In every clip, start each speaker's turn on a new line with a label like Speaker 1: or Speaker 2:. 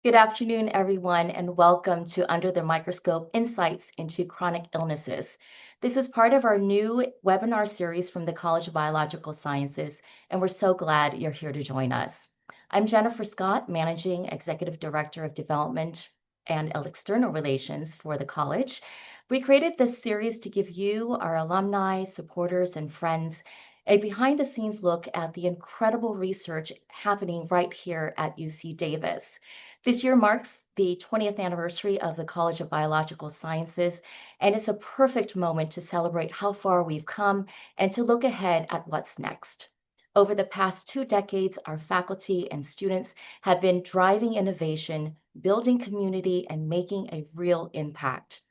Speaker 1: Good afternoon, everyone, and welcome to Under the Microscope Insights into Chronic Illnesses. This is part of our new webinar series from the College of Biological Sciences, and we're so glad you're here to join us. I'm Jennifer Scott, Managing Executive Director of Development and External Relations for the college. We created this series to give you, our alumni, supporters, and friends, a behind-the-scenes look at the incredible research happening right here at UC Davis. This year marks the 20th anniversary of the College of Biological Sciences, and it's a perfect moment to celebrate how far we've come and to look ahead at what's next. Over the past 2 decades, our faculty and students have been driving innovation, building community, and making a real impact.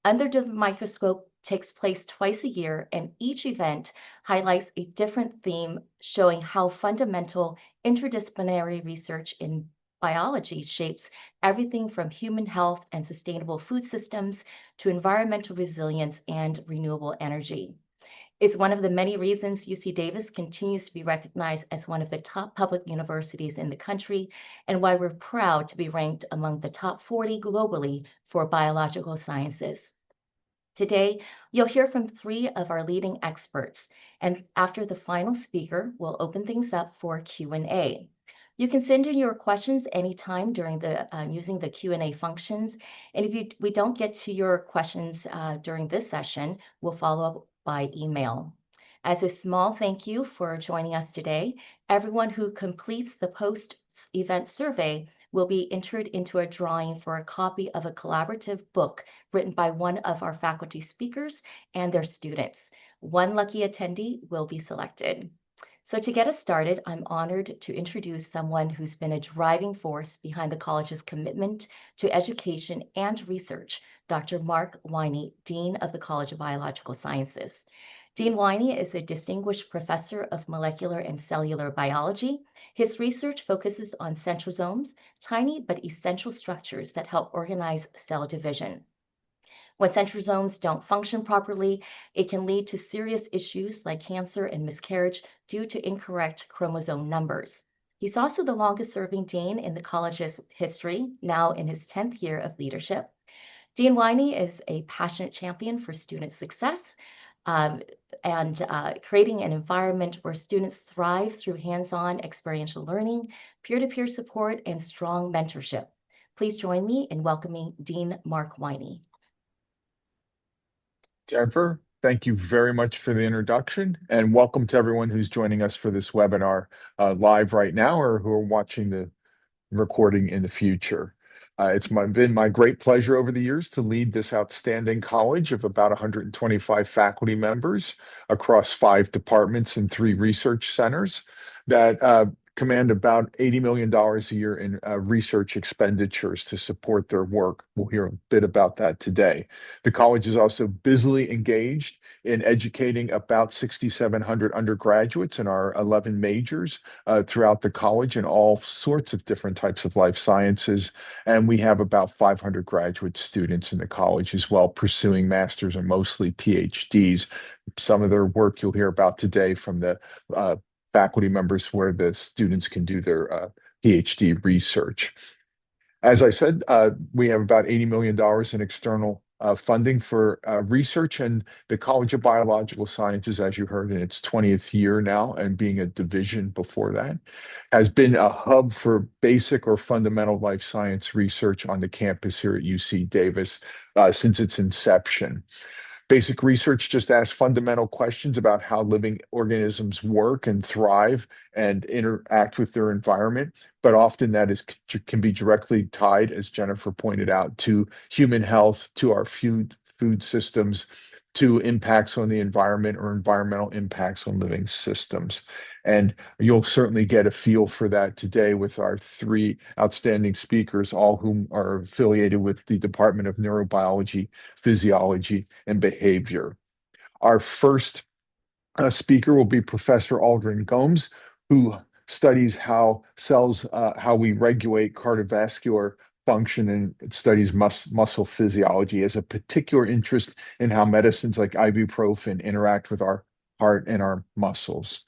Speaker 1: Under the Microscope takes place twice a year, and each event highlights a different theme, showing how fundamental interdisciplinary research in biology shapes everything from human health and sustainable food systems to environmental resilience and renewable energy. It's one of the many reasons UC Davis continues to be recognized as one of the top public universities in the country, and why we're proud to be ranked among the top 40 globally for biological sciences. Today, you'll hear from three of our leading experts, and after the final speaker, we'll open things up for Q&A. You can send in your questions anytime during using the Q&A functions, and if we don't get to your questions during this session, we'll follow up by email. As a small thank you for joining us today, everyone who completes the post-event survey will be entered into a drawing for a copy of a collaborative book written by one of our faculty speakers and their students. One lucky attendee will be selected. So to get us started, I'm honored to introduce someone who's been a driving force behind the college's commitment to education and research, Dr. Mark Winey, Dean of the College of Biological Sciences. Dean Winey is a distinguished professor of molecular and cellular biology. His research focuses on centrosomes, tiny but essential structures that help organize cell division. When centrosomes don't function properly, it can lead to serious issues like cancer and miscarriage due to incorrect chromosome numbers. He's also the longest serving dean in the college's history, now in his 10th year of leadership. Dean Winey is a passionate champion for student success and creating an environment where students thrive through hands-on experiential learning, peer-to-peer support, and strong mentorship. Please join me in welcoming Dean Mark Winey.
Speaker 2: Jennifer, thank you very much for the introduction, and welcome to everyone who's joining us for this webinar live right now or who are watching the recording in the future. It's been my great pleasure over the years to lead this outstanding college of about 125 faculty members across 5 departments and 3 research centers that command about $80 million a year in research expenditures to support their work. We'll hear a bit about that today. The college is also busily engaged in educating about 6,700 undergraduates in our 11 majors throughout the college in all sorts of different types of life sciences. And we have about 500 graduate students in the college as well, pursuing masters and mostly PhDs. Some of their work you'll hear about today from the faculty members where the students can do their PhD research. As I said, we have about $80 million in external funding for research, and the College of Biological Sciences, as you heard, in its 20th year now, and being a division before that, has been a hub for basic or fundamental life science research on the campus here at UC Davis since its inception. Basic research just asks fundamental questions about how living organisms work and thrive and interact with their environment, but often that can be directly tied, as Jennifer pointed out, to human health, to our food systems, to impacts on the environment or environmental impacts on living systems. And you'll certainly get a feel for that today with our 3 outstanding speakers, all whom are affiliated with the Department of Neurobiology, Physiology, and Behavior. Our first speaker will be Professor Aldrin Gomes, who studies how cells, how we regulate cardiovascular function, and it studies muscle physiology, has a particular interest in how medicines like ibuprofen interact with our heart and our muscles.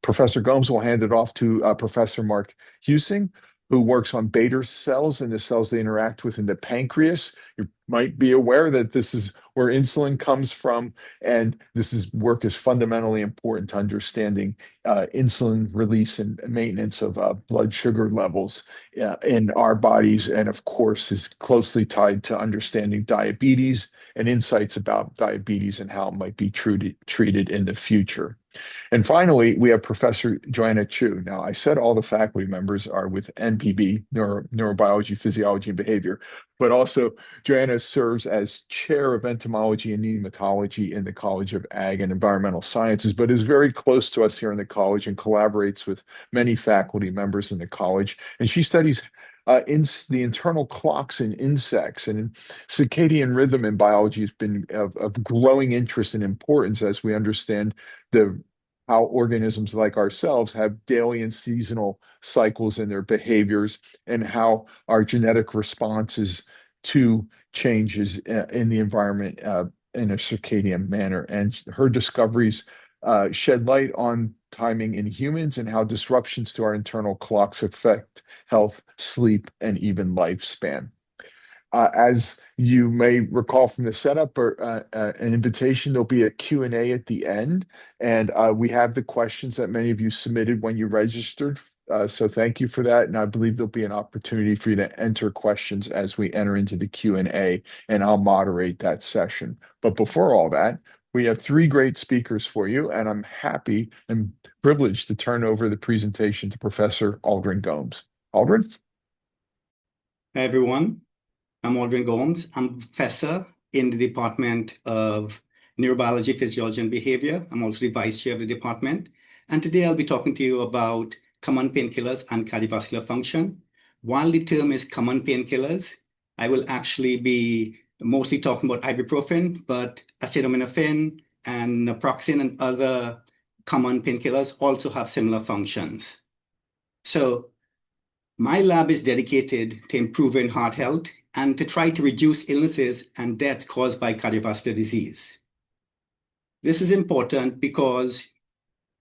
Speaker 2: Professor Gomes will hand it off to Professor Mark Husing, who works on beta cells and the cells they interact with in the pancreas. You might be aware that this is where insulin comes from, and work is fundamentally important to understanding insulin release and maintenance of blood sugar levels in our bodies, and of course is closely tied to understanding diabetes and insights about diabetes and how it might be treated in the future. And finally, we have Professor Joanna Chu. Now, I said all the faculty members are with NPB, Neurobiology, Physiology, and Behavior, but also Joanna serves as chair of entomology and nematology in the College of Ag and Environmental Sciences, but is very close to us here in the college and collaborates with many faculty members in the college. And she studies in the internal clocks in insects, and circadian rhythm in biology has been of growing interest and importance as we understand the how organisms like ourselves have daily and seasonal cycles in their behaviors, and how our genetic responses to changes in the environment in a circadian manner. And her discoveries shed light on timing in humans and how disruptions to our internal clocks affect health, sleep, and even lifespan. As you may recall from the setup or an invitation, there'll be a Q&A at the end, and we have the questions that many of you submitted when you registered. So thank you for that, and I believe there'll be an opportunity for you to enter questions as we enter into the Q&A, and I'll moderate that session. But before all that, we have three great speakers for you, and I'm happy and privileged to turn over the presentation to Professor Aldrin Gomes. Aldrin?
Speaker 3: Hi, everyone. I'm Aldrin Gomes. I'm a professor in the Department of Neurobiology, Physiology, and Behavior. I'm also the vice chair of the department. And today I'll be talking to you about common painkillers and cardiovascular function. While the term is common painkillers, I will actually be mostly talking about ibuprofen, but acetaminophen and naproxen and other common painkillers also have similar functions. So my lab is dedicated to improving heart health and to try to reduce illnesses and deaths caused by cardiovascular disease. This is important because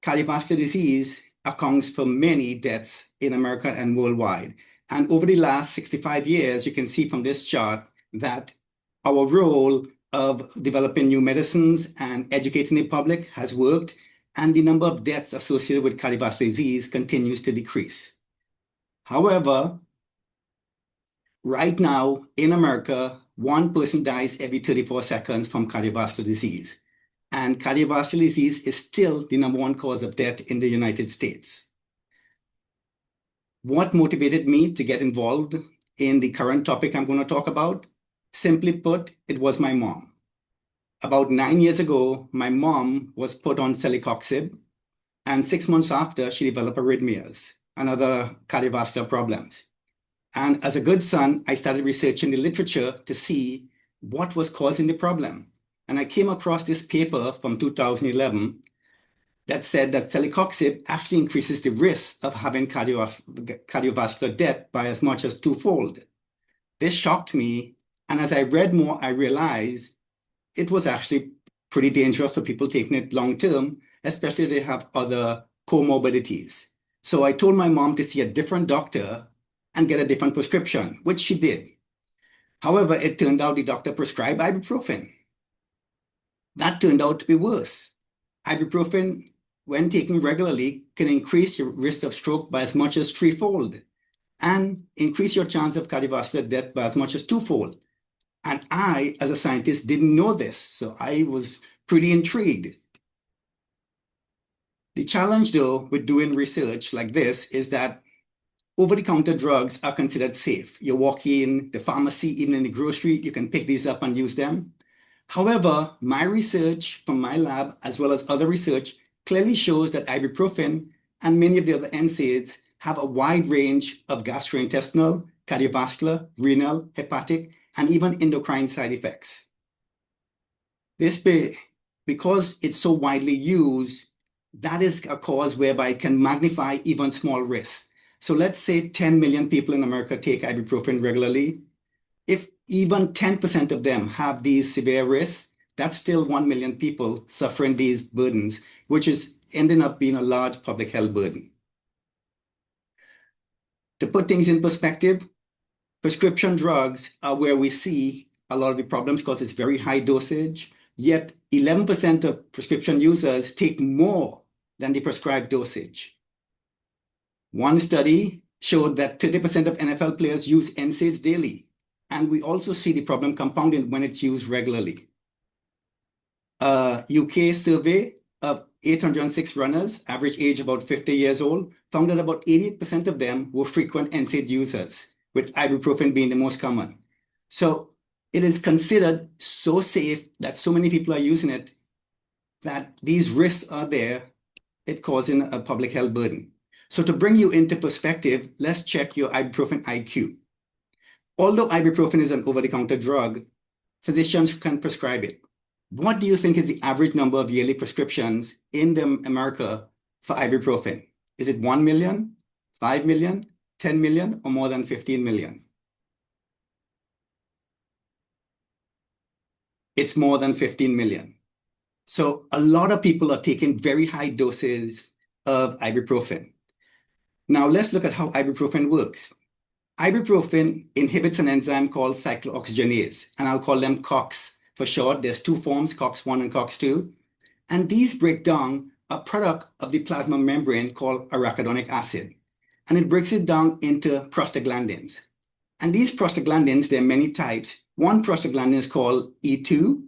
Speaker 3: cardiovascular disease accounts for many deaths in America and worldwide. And over the last 65 years, you can see from this chart that our role of developing new medicines and educating the public has worked, and the number of deaths associated with cardiovascular disease continues to decrease. However, right now in America, one person dies every 34 seconds from cardiovascular disease. And cardiovascular disease is still the #1 cause of death in the United States. What motivated me to get involved in the current topic I'm going to talk about? Simply put, it was my mom. About 9 years ago, my mom was put on celecoxib, and 6 months after, she developed arrhythmias and other cardiovascular problems. And as a good son, I started researching the literature to see what was causing the problem. And I came across this paper from 2011 that said that celecoxib actually increases the risk of having cardiovascular death by as much as 2-fold. This shocked me, and as I read more, I realized it was actually pretty dangerous for people taking it long-term, especially if they have other comorbidities. So I told my mom to see a different doctor and get a different prescription, which she did. However, it turned out the doctor prescribed ibuprofen. That turned out to be worse. Ibuprofen, when taken regularly, can increase your risk of stroke by as much as 3-fold and increase your chance of cardiovascular death by as much as 2-fold. And I, as a scientist, didn't know this, so I was pretty intrigued. The challenge, though, with doing research like this is that over-the-counter drugs are considered safe. You walk in the pharmacy, even in the grocery, you can pick these up and use them. However, my research from my lab, as well as other research, clearly shows that ibuprofen and many of the other NSAIDs have a wide range of gastrointestinal, cardiovascular, renal, hepatic, and even endocrine side effects. Because it's so widely used, that is a cause whereby it can magnify even small risks. So let's say 10 million people in America take ibuprofen regularly. If even 10% of them have these severe risks, that's still 1 million people suffering these burdens, which is ending up being a large public health burden. To put things in perspective, prescription drugs are where we see a lot of the problems because it's very high dosage, yet 11% of prescription users take more than the prescribed dosage. One study showed that 30% of NFL players use NSAIDs daily, and we also see the problem compounded when it's used regularly. A UK survey of 806 runners, average age about 50 years old, found that about 88% of them were frequent NSAID users, with ibuprofen being the most common. So it is considered so safe that so many people are using it that these risks are there, it causing a public health burden. So to bring you into perspective, let's check your ibuprofen IQ. Although ibuprofen is an over-the-counter drug, physicians can prescribe it. What do you think is the average number of yearly prescriptions in America for ibuprofen? Is it 1 million, 5 million, 10 million, or more than 15 million? It's more than 15 million. So a lot of people are taking very high doses of ibuprofen. Now let's look at how ibuprofen works. Ibuprofen inhibits an enzyme called cyclooxygenase, and I'll call them COX for short. There's two forms, COX-1 and COX-2. And these break down a product of the plasma membrane called arachidonic acid. And it breaks it down into prostaglandins. And these prostaglandins, there are many types. One prostaglandin is called E2,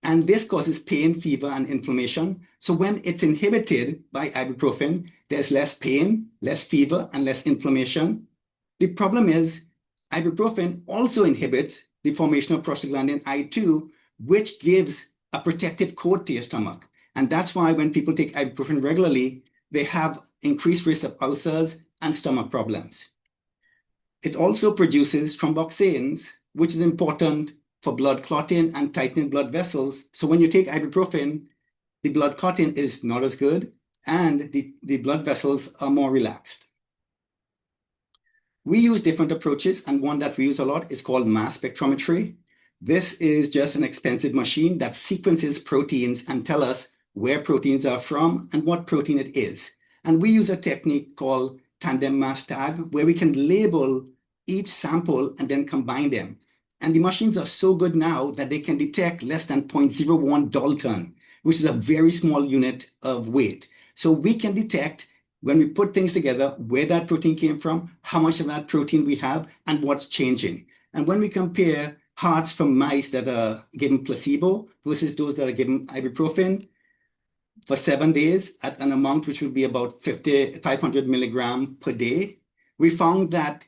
Speaker 3: and this causes pain, fever, and inflammation. So when it's inhibited by ibuprofen, there's less pain, less fever, and less inflammation. The problem is ibuprofen also inhibits the formation of prostaglandin I2, which gives a protective coat to your stomach. And that's why when people take ibuprofen regularly, they have increased risk of ulcers and stomach problems. It also produces thromboxanes, which is important for blood clotting and tightening blood vessels. So when you take ibuprofen, the blood clotting is not as good, and the blood vessels are more relaxed. We use different approaches, and one that we use a lot is called mass spectrometry. This is just an expensive machine that sequences proteins and tells us where proteins are from and what protein it is. And we use a technique called tandem mass tag, where we can label each sample and then combine them. And the machines are so good now that they can detect less than 0.01 Dalton, which is a very small unit of weight. So we can detect, when we put things together, where that protein came from, how much of that protein we have, and what's changing. And when we compare hearts from mice that are given placebo versus those that are given ibuprofen for 7 days at an amount which would be about 500 milligrams per day, we found that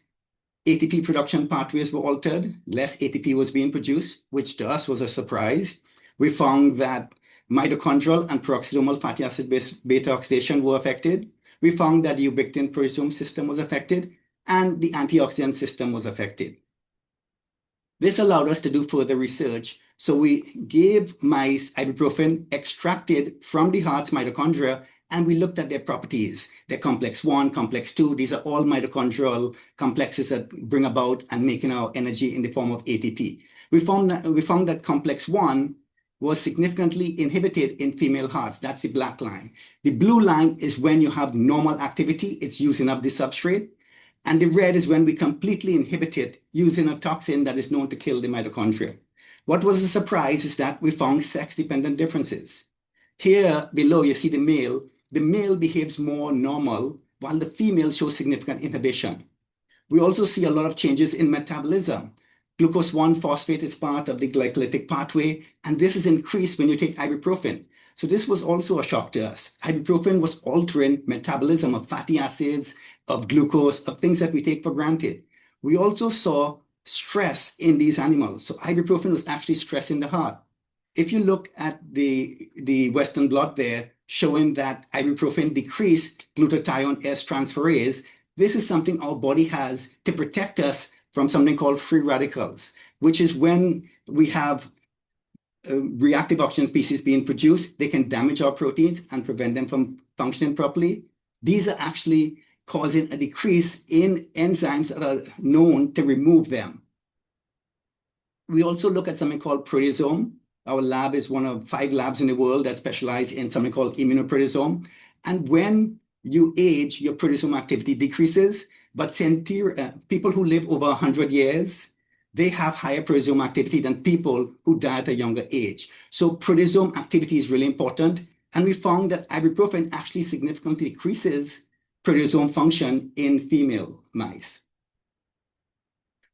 Speaker 3: ATP production pathways were altered. Less ATP was being produced, which to us was a surprise. We found that mitochondrial and peroxisomal fatty acid beta oxidation were affected. We found that the ubiquitin proteasome system was affected, and the antioxidant system was affected. This allowed us to do further research. So we gave mice ibuprofen extracted from the heart's mitochondria, and we looked at their properties. They're complex 1, complex 2. These are all mitochondrial complexes that bring about and making our energy in the form of ATP. We found that complex 1 was significantly inhibited in female hearts. That's the black line. The blue line is when you have normal activity, it's using up the substrate. And the red is when we completely inhibit it using a toxin that is known to kill the mitochondria. What was a surprise is that we found sex-dependent differences. Here below, you see the male. The male behaves more normal, while the female shows significant inhibition. We also see a lot of changes in metabolism. Glucose 1-phosphate is part of the glycolytic pathway, and this is increased when you take ibuprofen. So this was also a shock to us. Ibuprofen was altering metabolism of fatty acids, of glucose, of things that we take for granted. We also saw stress in these animals. So ibuprofen was actually stressing the heart. If you look at the Western blot there, showing that ibuprofen decreased glutathione S transferase, this is something our body has to protect us from something called free radicals, which is when we have reactive oxygen species being produced, they can damage our proteins and prevent them from functioning properly. These are actually causing a decrease in enzymes that are known to remove them. We also look at something called proteasome. Our lab is one of 5 labs in the world that specialize in something called immunoproteasome. And when you age, your proteasome activity decreases. but people who live over 100 years, they have higher proteasome activity than people who die at a younger age. So proteasome activity is really important. And we found that ibuprofen actually significantly decreases proteasome function in female mice.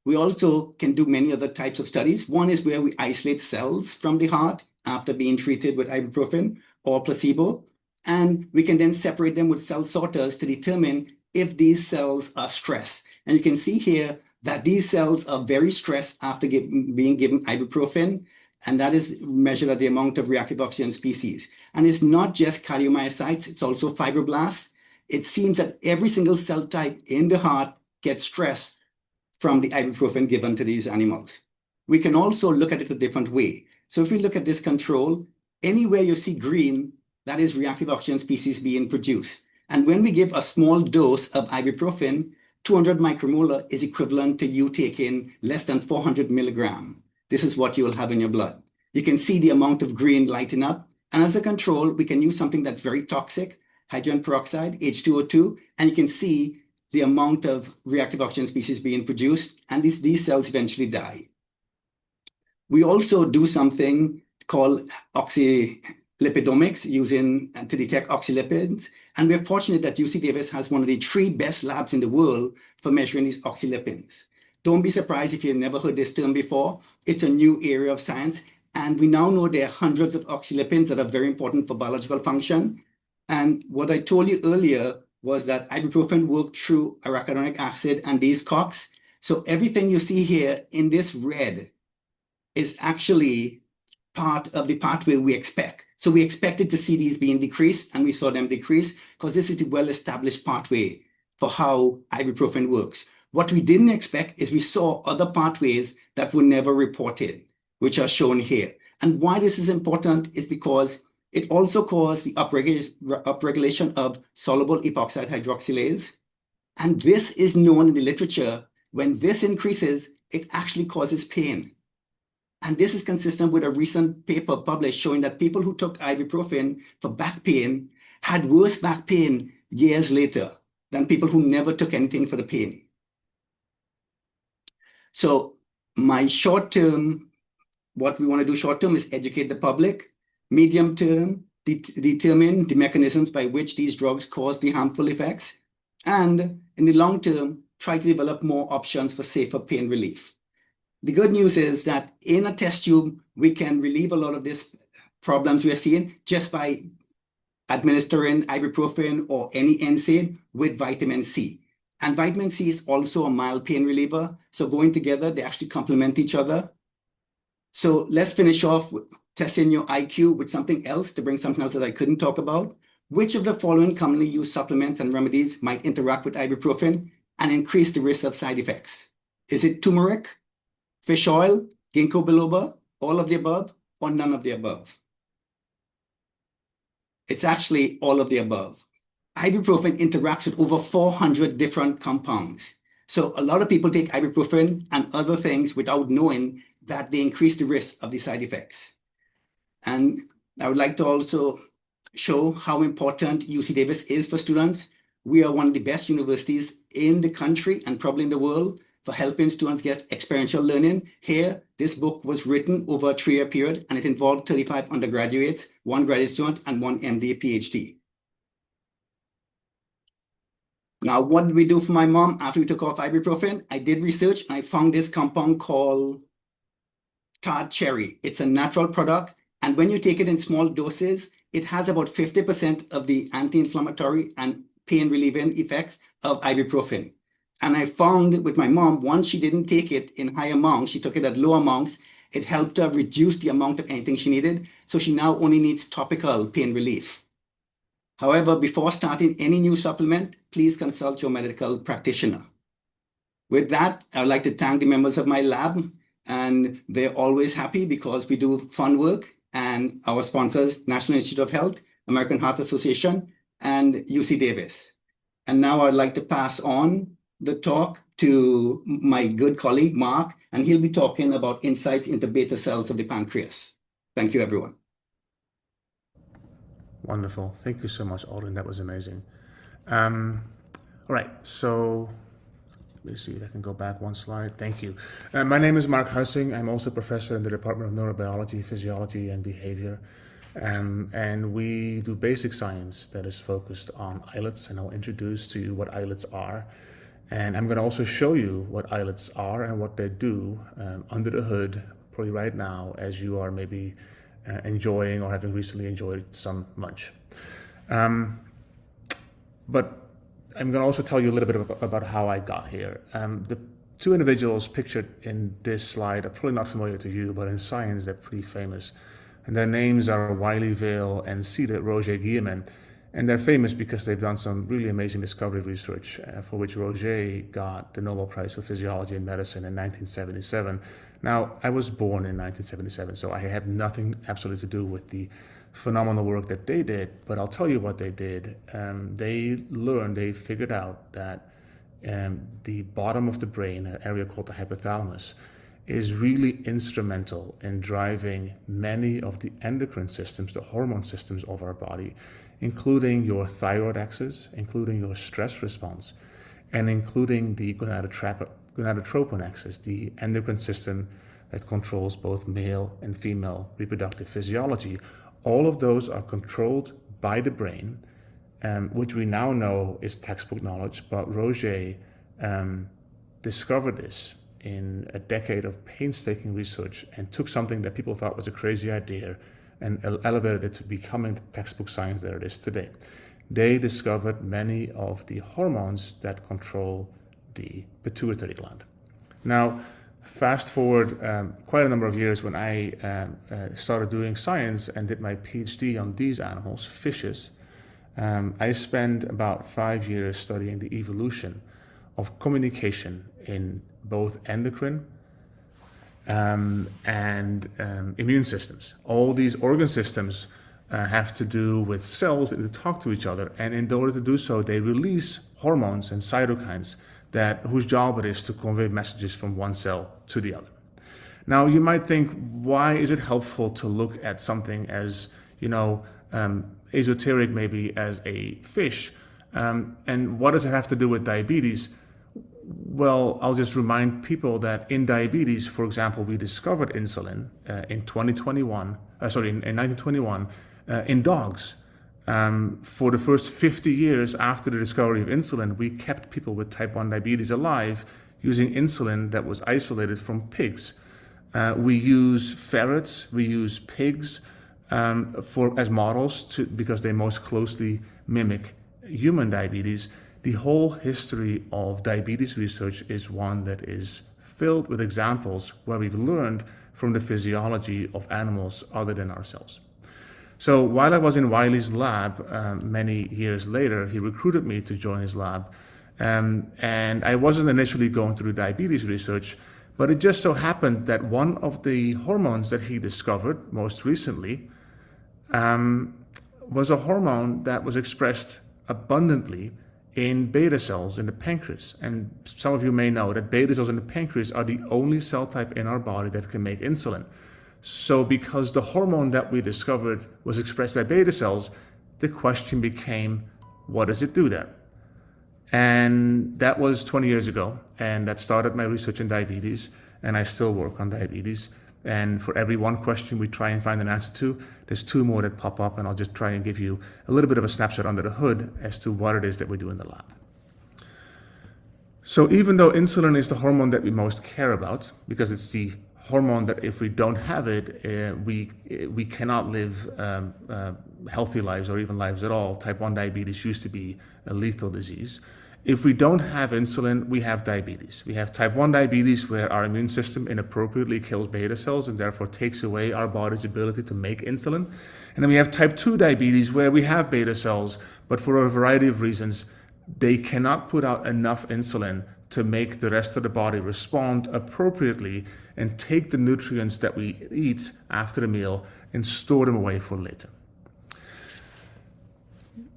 Speaker 3: We also can do many other types of studies. One is where we isolate cells from the heart after being treated with ibuprofen or placebo. And we can then separate them with cell sorters to determine if these cells are stressed. And you can see here that these cells are very stressed after being given ibuprofen. And that is measured at the amount of reactive oxygen species. And it's not just cardiomyocytes, it's also fibroblasts. It seems that every single cell type in the heart gets stressed from the ibuprofen given to these animals. We can also look at it a different way. So if we look at this control, anywhere you see green, that is reactive oxygen species being produced. And when we give a small dose of ibuprofen, 200 micromolar is equivalent to you taking less than 400 milligram. This is what you will have in your blood. You can see the amount of green lighting up. And as a control, we can use something that's very toxic, hydrogen peroxide, H2O2, and you can see the amount of reactive oxygen species being produced, and these cells eventually die. We also do something called oxylipidomics using to detect oxylipids. And we're fortunate that UC Davis has one of the 3 best labs in the world for measuring these oxylipids. Don't be surprised if you've never heard this term before. It's a new area of science. And we now know there are hundreds of oxylipids that are very important for biological function. And what I told you earlier was that ibuprofen worked through arachidonic acid and these COX. So everything you see here in this red is actually part of the pathway we expect. So we expected to see these being decreased, and we saw them decrease because this is a well-established pathway for how ibuprofen works. What we didn't expect is we saw other pathways that were never reported, which are shown here. And why this is important is because it also caused the upregulation of soluble epoxide hydroxylase. And this is known in the literature. When this increases, it actually causes pain. And this is consistent with a recent paper published showing that people who took ibuprofen for back pain had worse back pain years later than people who never took anything for the pain. So my short term, what we want to do short term is educate the public. Medium term, determine the mechanisms by which these drugs cause the harmful effects. And in the long term, try to develop more options for safer pain relief. The good news is that in a test tube, we can relieve a lot of these problems we are seeing just by administering ibuprofen or any NSAID with vitamin C. And vitamin C is also a mild pain reliever. So going together, they actually complement each other. So let's finish off with testing your IQ with something else to bring something else that I couldn't talk about. Which of the following commonly used supplements and remedies might interact with ibuprofen and increase the risk of side effects? Is it turmeric, fish oil, ginkgo biloba, all of the above, or none of the above? It's actually all of the above. Ibuprofen interacts with over 400 different compounds. So a lot of people take ibuprofen and other things without knowing that they increase the risk of the side effects. And I would like to also show how important UC Davis is for students. We are one of the best universities in the country and probably in the world for helping students get experiential learning. Here, this book was written over a 3-year period, and it involved 35 undergraduates, 1 graduate student, and 1 MD, PhD. Now, what did we do for my mom after we took off ibuprofen? I did research, and I found this compound called tart cherry. It's a natural product, and when you take it in small doses, it has about 50% of the anti-inflammatory and pain-relieving effects of ibuprofen. And I found with my mom, once she didn't take it in high amounts, she took it at low amounts, it helped her reduce the amount of anything she needed. So she now only needs topical pain relief. However, before starting any new supplement, please consult your medical practitioner. With that, I would like to thank the members of my lab, and they're always happy because we do fun work, and our sponsors, National Institute of Health, American Heart Association, and UC Davis. And now I'd like to pass on the talk to my good colleague, Mark, and he'll be talking about insights into beta cells of the pancreas. Thank you, everyone.
Speaker 4: Wonderful. Thank you so much, Alden. That was amazing. All right. So Let me see if I can go back one slide. Thank you. My name is Mark Hussing. I'm also a professor in the Department of Neurobiology, Physiology, and Behavior. And we do basic science that is focused on islets, and I'll introduce to you what islets are. And I'm going to also show you what islets are and what they do under the hood, probably right now, as you are maybe enjoying or having recently enjoyed some lunch. But I'm going to also tell you a little bit about how I got here. The two individuals pictured in this slide are probably not familiar to you, but in science they're pretty famous. And their names are Wiley Vale and Cedar Roger Guillemin. And they're famous because they've done some really amazing discovery research, for which Roger got the Nobel Prize for Physiology and Medicine in 1977. Now, I was born in 1977, so I have nothing absolutely to do with the phenomenal work that they did, but I'll tell you what they did. They figured out that the bottom of the brain, an area called the hypothalamus, is really instrumental in driving many of the endocrine systems, the hormone systems of our body, including your thyroid axis, including your stress response, and including the gonadotropin axis, the endocrine system that controls both male and female reproductive physiology. All of those are controlled by the brain, which we now know is textbook knowledge, but Roger discovered this in a decade of painstaking research and took something that people thought was a crazy idea and elevated it to becoming the textbook science that it is today. They discovered many of the hormones that control the pituitary gland. Now, fast forward quite a number of years when I started doing science and did my PhD on these animals, fishes. I spent about 5 years studying the evolution of communication in both endocrine and immune systems. All these organ systems have to do with cells that talk to each other, and in order to do so, they release hormones and cytokines whose job it is to convey messages from one cell to the other. Now, you might think, why is it helpful to look at something as, esoteric maybe as a fish, and what does it have to do with diabetes? Well, I'll just remind people that in diabetes, for example, we discovered insulin in 1921 in dogs. For the first 50 years after the discovery of insulin, we kept people with type 1 diabetes alive using insulin that was isolated from pigs. We use ferrets, we use pigs as models because they most closely mimic human diabetes. The whole history of diabetes research is one that is filled with examples where we've learned from the physiology of animals other than ourselves. So while I was in Wiley's lab many years later, he recruited me to join his lab. And I wasn't initially going to do diabetes research, but it just so happened that one of the hormones that he discovered most recently was a hormone that was expressed abundantly in beta cells in the pancreas. And some of you may know that beta cells in the pancreas are the only cell type in our body that can make insulin. So because the hormone that we discovered was expressed by beta cells, the question became, what does it do there? And that was 20 years ago, and that started my research in diabetes, and I still work on diabetes. And for every one question we try and find an answer to, there's two more that pop up, and I'll just try and give you a little bit of a snapshot under the hood as to what it is that we do in the lab. So even though insulin is the hormone that we most care about, because it's the hormone that if we don't have it, we cannot live healthy lives or even lives at all. Type 1 diabetes used to be a lethal disease. If we don't have insulin, we have diabetes. We have type 1 diabetes where our immune system inappropriately kills beta cells and therefore takes away our body's ability to make insulin. And then we have type 2 diabetes where we have beta cells, but for a variety of reasons, they cannot put out enough insulin to make the rest of the body respond appropriately and take the nutrients that we eat after a meal and store them away for later.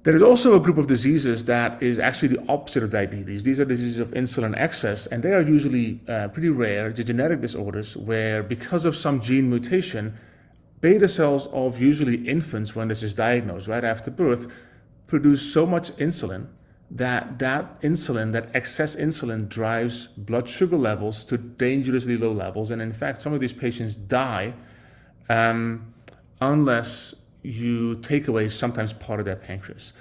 Speaker 4: There is also a group of diseases that is actually the opposite of diabetes. These are diseases of insulin excess, and they are usually pretty rare, genetic disorders where, because of some gene mutation, beta cells of usually infants, when this is diagnosed right after birth, produce so much insulin that insulin, that excess insulin, drives blood sugar levels to dangerously low levels. And in fact, some of these patients die unless you take away sometimes part of their pancreas.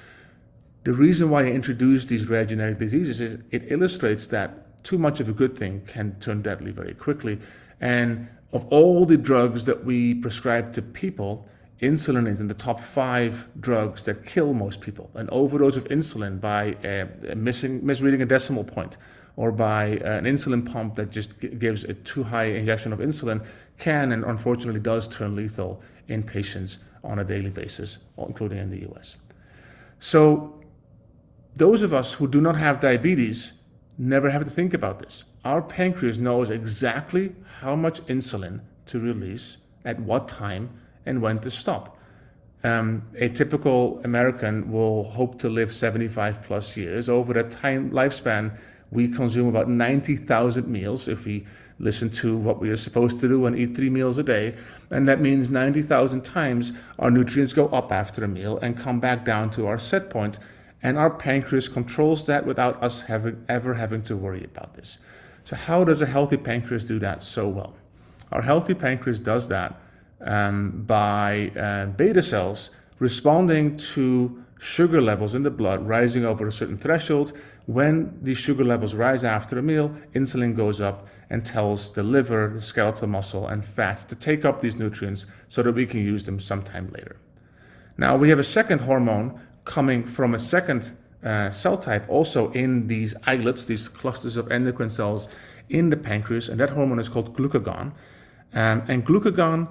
Speaker 4: The reason why I introduced these rare genetic diseases is it illustrates that too much of a good thing can turn deadly very quickly. And of all the drugs that we prescribe to people, insulin is in the top 5 drugs that kill most people. An overdose of insulin by misreading a decimal point, or by an insulin pump that just gives a too high injection of insulin, can and unfortunately does turn lethal in patients on a daily basis, including in the US. So those of us who do not have diabetes never have to think about this. Our pancreas knows exactly how much insulin to release, at what time, and when to stop. A typical American will hope to live 75 plus years. Over that time lifespan, we consume about 90,000 meals if we listen to what we are supposed to do and eat 3 meals a day. And that means 90,000 times our nutrients go up after a meal and come back down to our set point. And our pancreas controls that without us ever having to worry about this. So how does a healthy pancreas do that so well? Our healthy pancreas does that by beta cells responding to sugar levels in the blood rising over a certain threshold. When these sugar levels rise after a meal, insulin goes up and tells the liver, the skeletal muscle, and fat to take up these nutrients so that we can use them sometime later. Now, we have a second hormone coming from a second cell type also in these islets, these clusters of endocrine cells in the pancreas, and that hormone is called glucagon. And glucagon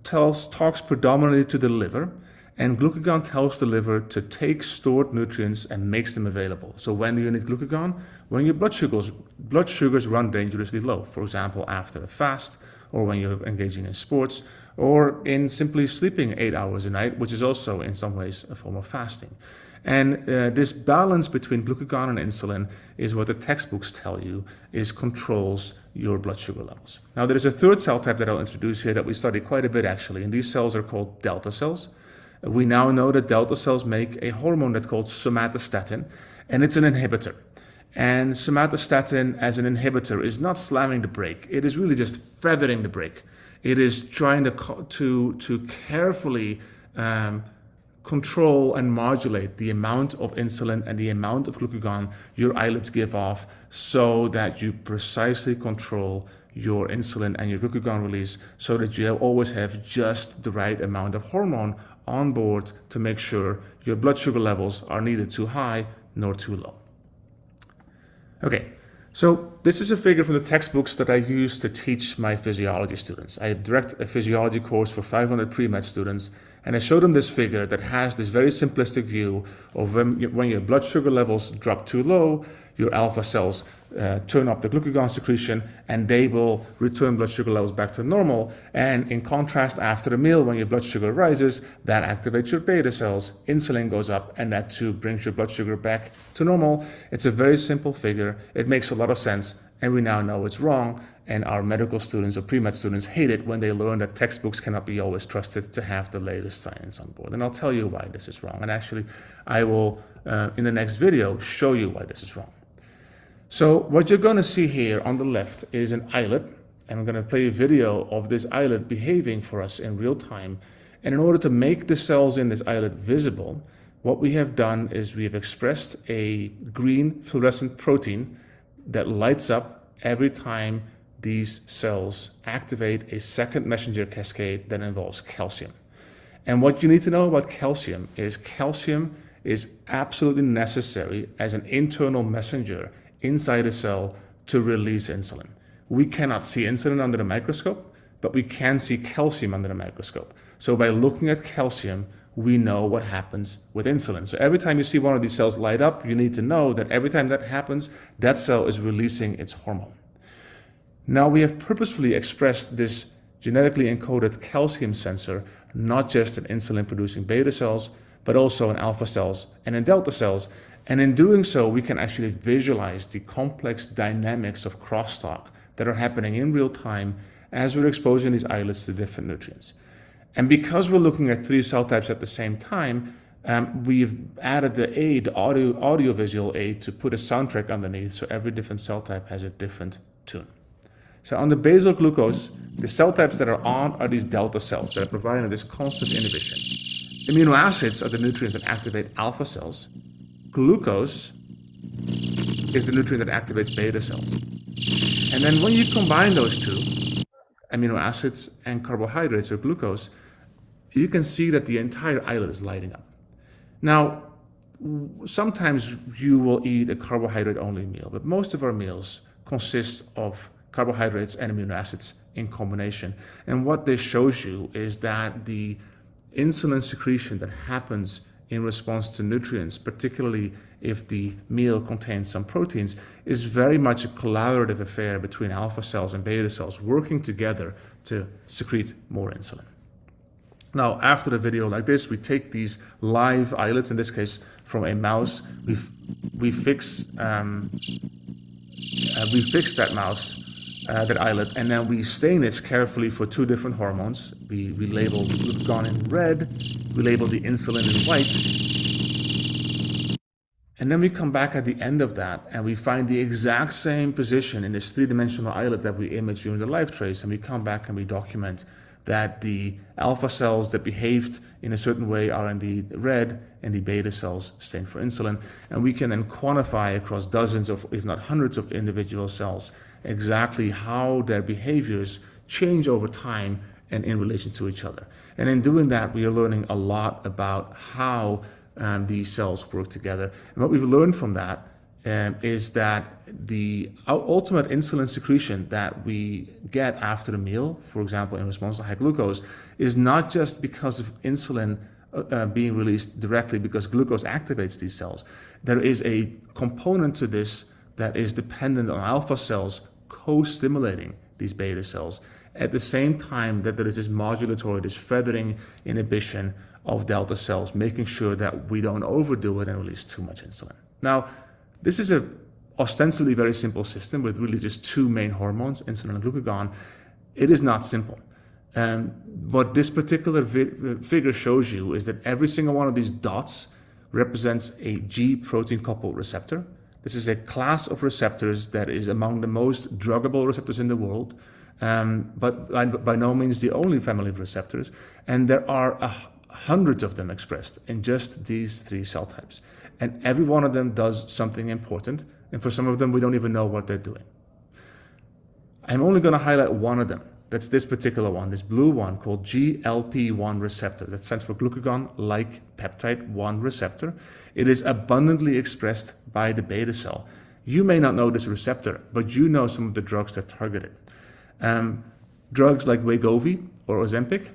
Speaker 4: talks predominantly to the liver, and glucagon tells the liver to take stored nutrients and makes them available. So when do you need glucagon? When your blood sugars run dangerously low, for example, after a fast, or when you're engaging in sports, or in simply sleeping 8 hours a night, which is also in some ways a form of fasting. And this balance between glucagon and insulin is what the textbooks tell you controls your blood sugar levels. Now, there is a third cell type that I'll introduce here that we study quite a bit actually, and these cells are called delta cells. We now know that delta cells make a hormone that's called somatostatin, and it's an inhibitor. And somatostatin as an inhibitor is not slamming the brake. It is really just feathering the brake. It is trying to carefully control and modulate the amount of insulin and the amount of glucagon your islets give off so that you precisely control your insulin and your glucagon release so that you always have just the right amount of hormone on board to make sure your blood sugar levels are neither too high nor too low. Okay, so this is a figure from the textbooks that I use to teach my physiology students. I direct a physiology course for 500 pre-med students, and I show them this figure that has this very simplistic view of when your blood sugar levels drop too low, your alpha cells turn up the glucagon secretion, and they will return blood sugar levels back to normal. And in contrast, after a meal, when your blood sugar rises, that activates your beta cells, insulin goes up, and that too brings your blood sugar back to normal. It's a very simple figure. It makes a lot of sense, and we now know it's wrong. And our medical students or pre-med students hate it when they learn that textbooks cannot be always trusted to have the latest science on board. And I'll tell you why this is wrong. And actually, I will, in the next video, show you why this is wrong. So what you're going to see here on the left is an islet, and I'm going to play a video of this islet behaving for us in real time. And in order to make the cells in this islet visible, what we have done is we have expressed a green fluorescent protein that lights up every time these cells activate a second messenger cascade that involves calcium. And what you need to know about calcium is absolutely necessary as an internal messenger inside a cell to release insulin. We cannot see insulin under the microscope, but we can see calcium under the microscope. So by looking at calcium, we know what happens with insulin. So every time you see one of these cells light up, you need to know that every time that happens, that cell is releasing its hormone. Now, we have purposefully expressed this genetically encoded calcium sensor, not just in insulin-producing beta cells, but also in alpha cells and in delta cells. And in doing so, we can actually visualize the complex dynamics of crosstalk that are happening in real time as we're exposing these islets to different nutrients. And because we're looking at 3 cell types at the same time, We've added the audio-visual aid to put a soundtrack underneath, so every different cell type has a different tune. So on the basal glucose, the cell types that are on are these delta cells that are providing this constant inhibition. Amino acids are the nutrients that activate alpha cells. Glucose is the nutrient that activates beta cells. And then when you combine those two, amino acids and carbohydrates or glucose, you can see that the entire islet is lighting up. Now, sometimes you will eat a carbohydrate-only meal, but most of our meals consist of carbohydrates and amino acids in combination. And what this shows you is that the insulin secretion that happens in response to nutrients, particularly if the meal contains some proteins, is very much a collaborative affair between alpha cells and beta cells working together to secrete more insulin. Now, after a video like this, we take these live islets, in this case from a mouse, we fix that mouse, that islet, and then we stain it carefully for two different hormones. We label the glucagon in red, we label the insulin in white, and then we come back at the end of that and we find the exact same position in this three-dimensional islet that we imaged during the live trace, and we come back and we document that the alpha cells that behaved in a certain way are indeed red and the beta cells stained for insulin. And we can then quantify across dozens of, if not hundreds of individual cells, exactly how their behaviors change over time and in relation to each other. And in doing that, we are learning a lot about how these cells work together. And what we've learned from that is that the ultimate insulin secretion that we get after a meal, for example, in response to high glucose, is not just because of insulin being released directly because glucose activates these cells. There is a component to this that is dependent on alpha cells co-stimulating these beta cells at the same time that there is this modulatory, this feathering inhibition of delta cells, making sure that we don't overdo it and release too much insulin. Now, this is a ostensibly very simple system with really just two main hormones, insulin and glucagon. It is not simple. What this particular figure shows you is that every single one of these dots represents a G protein coupled receptor. This is a class of receptors that is among the most druggable receptors in the world, but by no means the only family of receptors. And there are hundreds of them expressed in just these three cell types. And every one of them does something important, and for some of them, we don't even know what they're doing. I'm only going to highlight one of them. That's this particular one, this blue one called GLP-1 receptor. That stands for glucagon-like peptide 1 receptor. It is abundantly expressed by the beta cell. You may not know this receptor, but you know some of the drugs that target it. Drugs like Wegovy or Ozempic,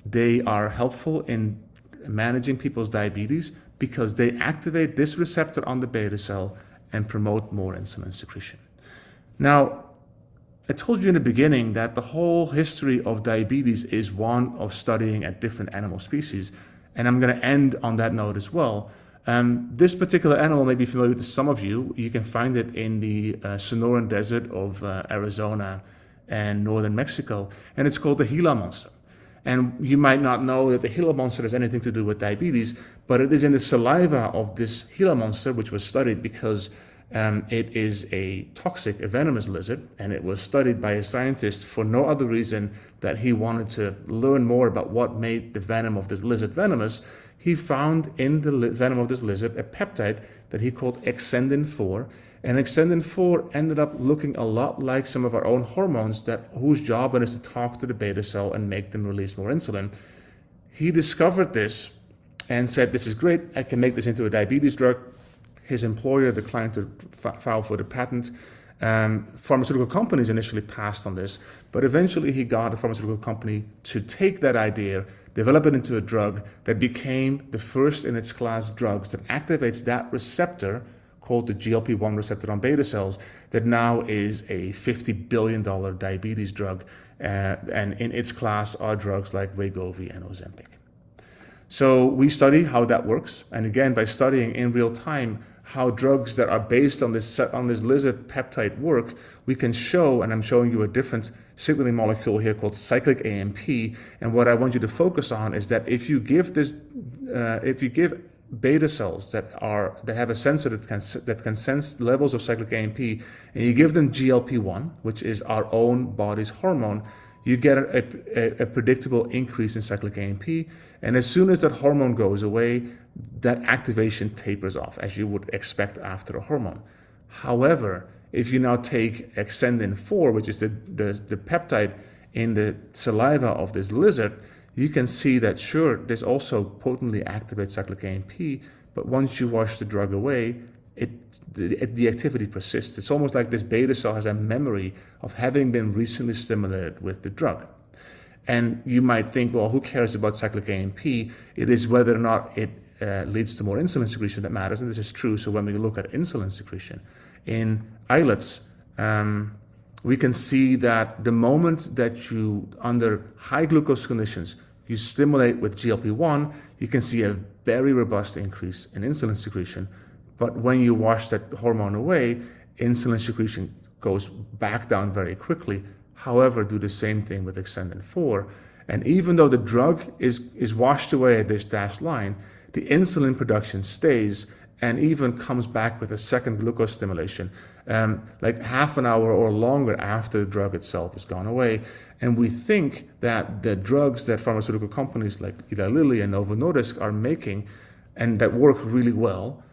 Speaker 4: they are helpful in managing people's diabetes because they activate this receptor on the beta cell and promote more insulin secretion. Now, I told you in the beginning that the whole history of diabetes is one of studying at different animal species, and I'm going to end on that note as well. This particular animal may be familiar to some of you. You can find it in the Sonoran Desert of Arizona and northern Mexico, and it's called the Gila monster. And you might not know that the Gila monster has anything to do with diabetes, but it is in the saliva of this Gila monster, which was studied because it is a toxic, a venomous lizard, and it was studied by a scientist for no other reason that he wanted to learn more about what made the venom of this lizard venomous. He found in the venom of this lizard a peptide that he called exendin-4, and exendin-4 ended up looking a lot like some of our own hormones whose job it is to talk to the beta cell and make them release more insulin. He discovered this and said, this is great, I can make this into a diabetes drug. His employer declined to file for the patent. Pharmaceutical companies initially passed on this, but eventually he got a pharmaceutical company to take that idea, develop it into a drug that became the first in its class drugs that activates that receptor called the GLP-1 receptor on beta cells that now is a $50 billion diabetes drug, and in its class are drugs like Wegovy and Ozempic. So we study how that works, and again, by studying in real time how drugs that are based on this lizard peptide work, we can show, and I'm showing you a different signaling molecule here called cyclic AMP, and what I want you to focus on is that if you give beta cells that have a sensor that can sense levels of cyclic AMP, and you give them GLP-1, which is our own body's hormone, you get a predictable increase in cyclic AMP. And as soon as that hormone goes away, that activation tapers off, as you would expect after a hormone. However, if you now take exendin-4, which is the peptide in the saliva of this lizard, you can see that, sure, this also potently activates cyclic AMP, but once you wash the drug away, the activity persists. It's almost like this beta cell has a memory of having been recently stimulated with the drug. And you might think, well, who cares about cyclic AMP? It is whether or not it leads to more insulin secretion that matters, and this is true. So when we look at insulin secretion in islets, we can see that the moment that you, under high glucose conditions, you stimulate with GLP-1, you can see a very robust increase in insulin secretion. But when you wash that hormone away, insulin secretion goes back down very quickly. However, do the same thing with exendin-4. And even though the drug is washed away at this dashed line, the insulin production stays and even comes back with a second glucose stimulation, like half an hour or longer after the drug itself has gone away. And we think that the drugs that pharmaceutical companies like Eli Lilly and Novo Nordisk are making, and that work really well,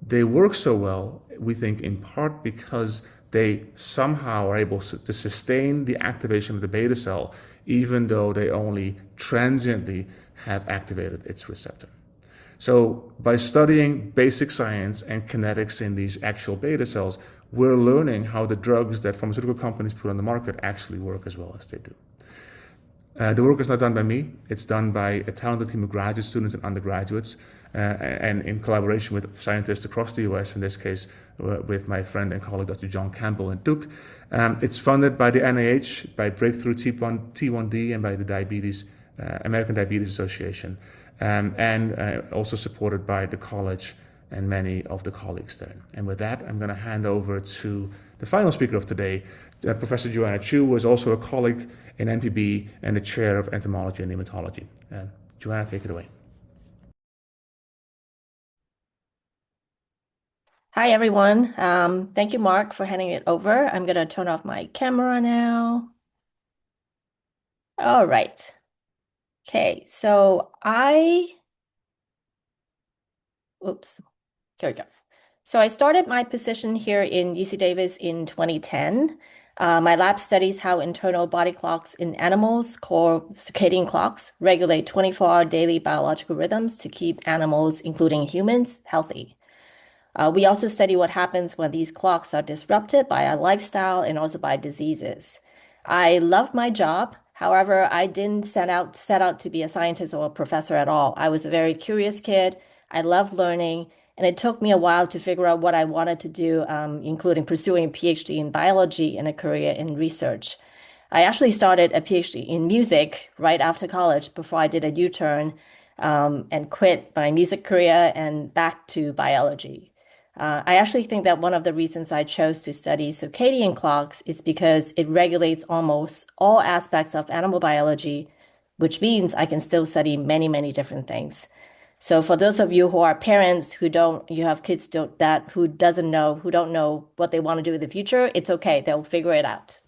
Speaker 4: they work so well, we think, in part because they somehow are able to sustain the activation of the beta cell, even though they only transiently have activated its receptor. So by studying basic science and kinetics in these actual beta cells, we're learning how the drugs that pharmaceutical companies put on the market actually work as well as they do. The work is not done by me. It's done by a talented team of graduate students and undergraduates, and in collaboration with scientists across the US, in this case with my friend and colleague Dr. John Campbell at Duke. It's funded by the NIH, by Breakthrough T1D, and by the American Diabetes Association, and also supported by the college and many of the colleagues there. And with that, I'm going to hand over to the final speaker of today, Professor Joanna Chu, who is also a colleague in NPB and the chair of entomology and hematology. Joanna, take it away.
Speaker 5: Hi, everyone. Thank you, Mark, for handing it over. I'm going to turn off my camera now. All right. Okay, so oops, here we go. So I started my position here in UC Davis in 2010. My lab studies how internal body clocks in animals, called circadian clocks, regulate 24-hour daily biological rhythms to keep animals, including humans, healthy. We also study what happens when these clocks are disrupted by our lifestyle and also by diseases. I love my job. However, I didn't set out to be a scientist or a professor at all. I was a very curious kid. I loved learning, and it took me a while to figure out what I wanted to do, including pursuing a PhD in biology and a career in research. I actually started a PhD in music right after college before I did a U-turn and quit my music career and back to biology. I actually think that one of the reasons I chose to study circadian clocks is because it regulates almost all aspects of animal biology, which means I can still study many, many different things. So for those of you who are parents who have kids who don't know what they want to do in the future, it's okay. They'll figure it out.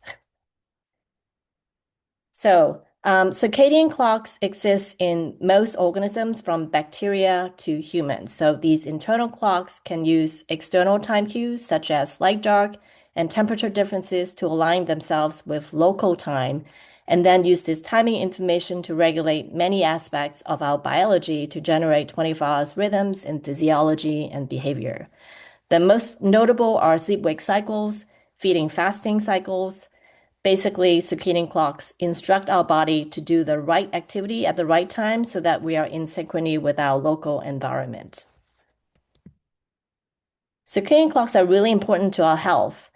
Speaker 5: So circadian clocks exist in most organisms, from bacteria to humans. So these internal clocks can use external time cues such as light, dark, and temperature differences to align themselves with local time, and then use this timing information to regulate many aspects of our biology to generate 24-hour rhythms in physiology and behavior. The most notable are sleep-wake cycles, feeding fasting cycles. Basically, circadian clocks instruct our body to do the right activity at the right time so that we are in synchrony with our local environment. Circadian clocks are really important to our health.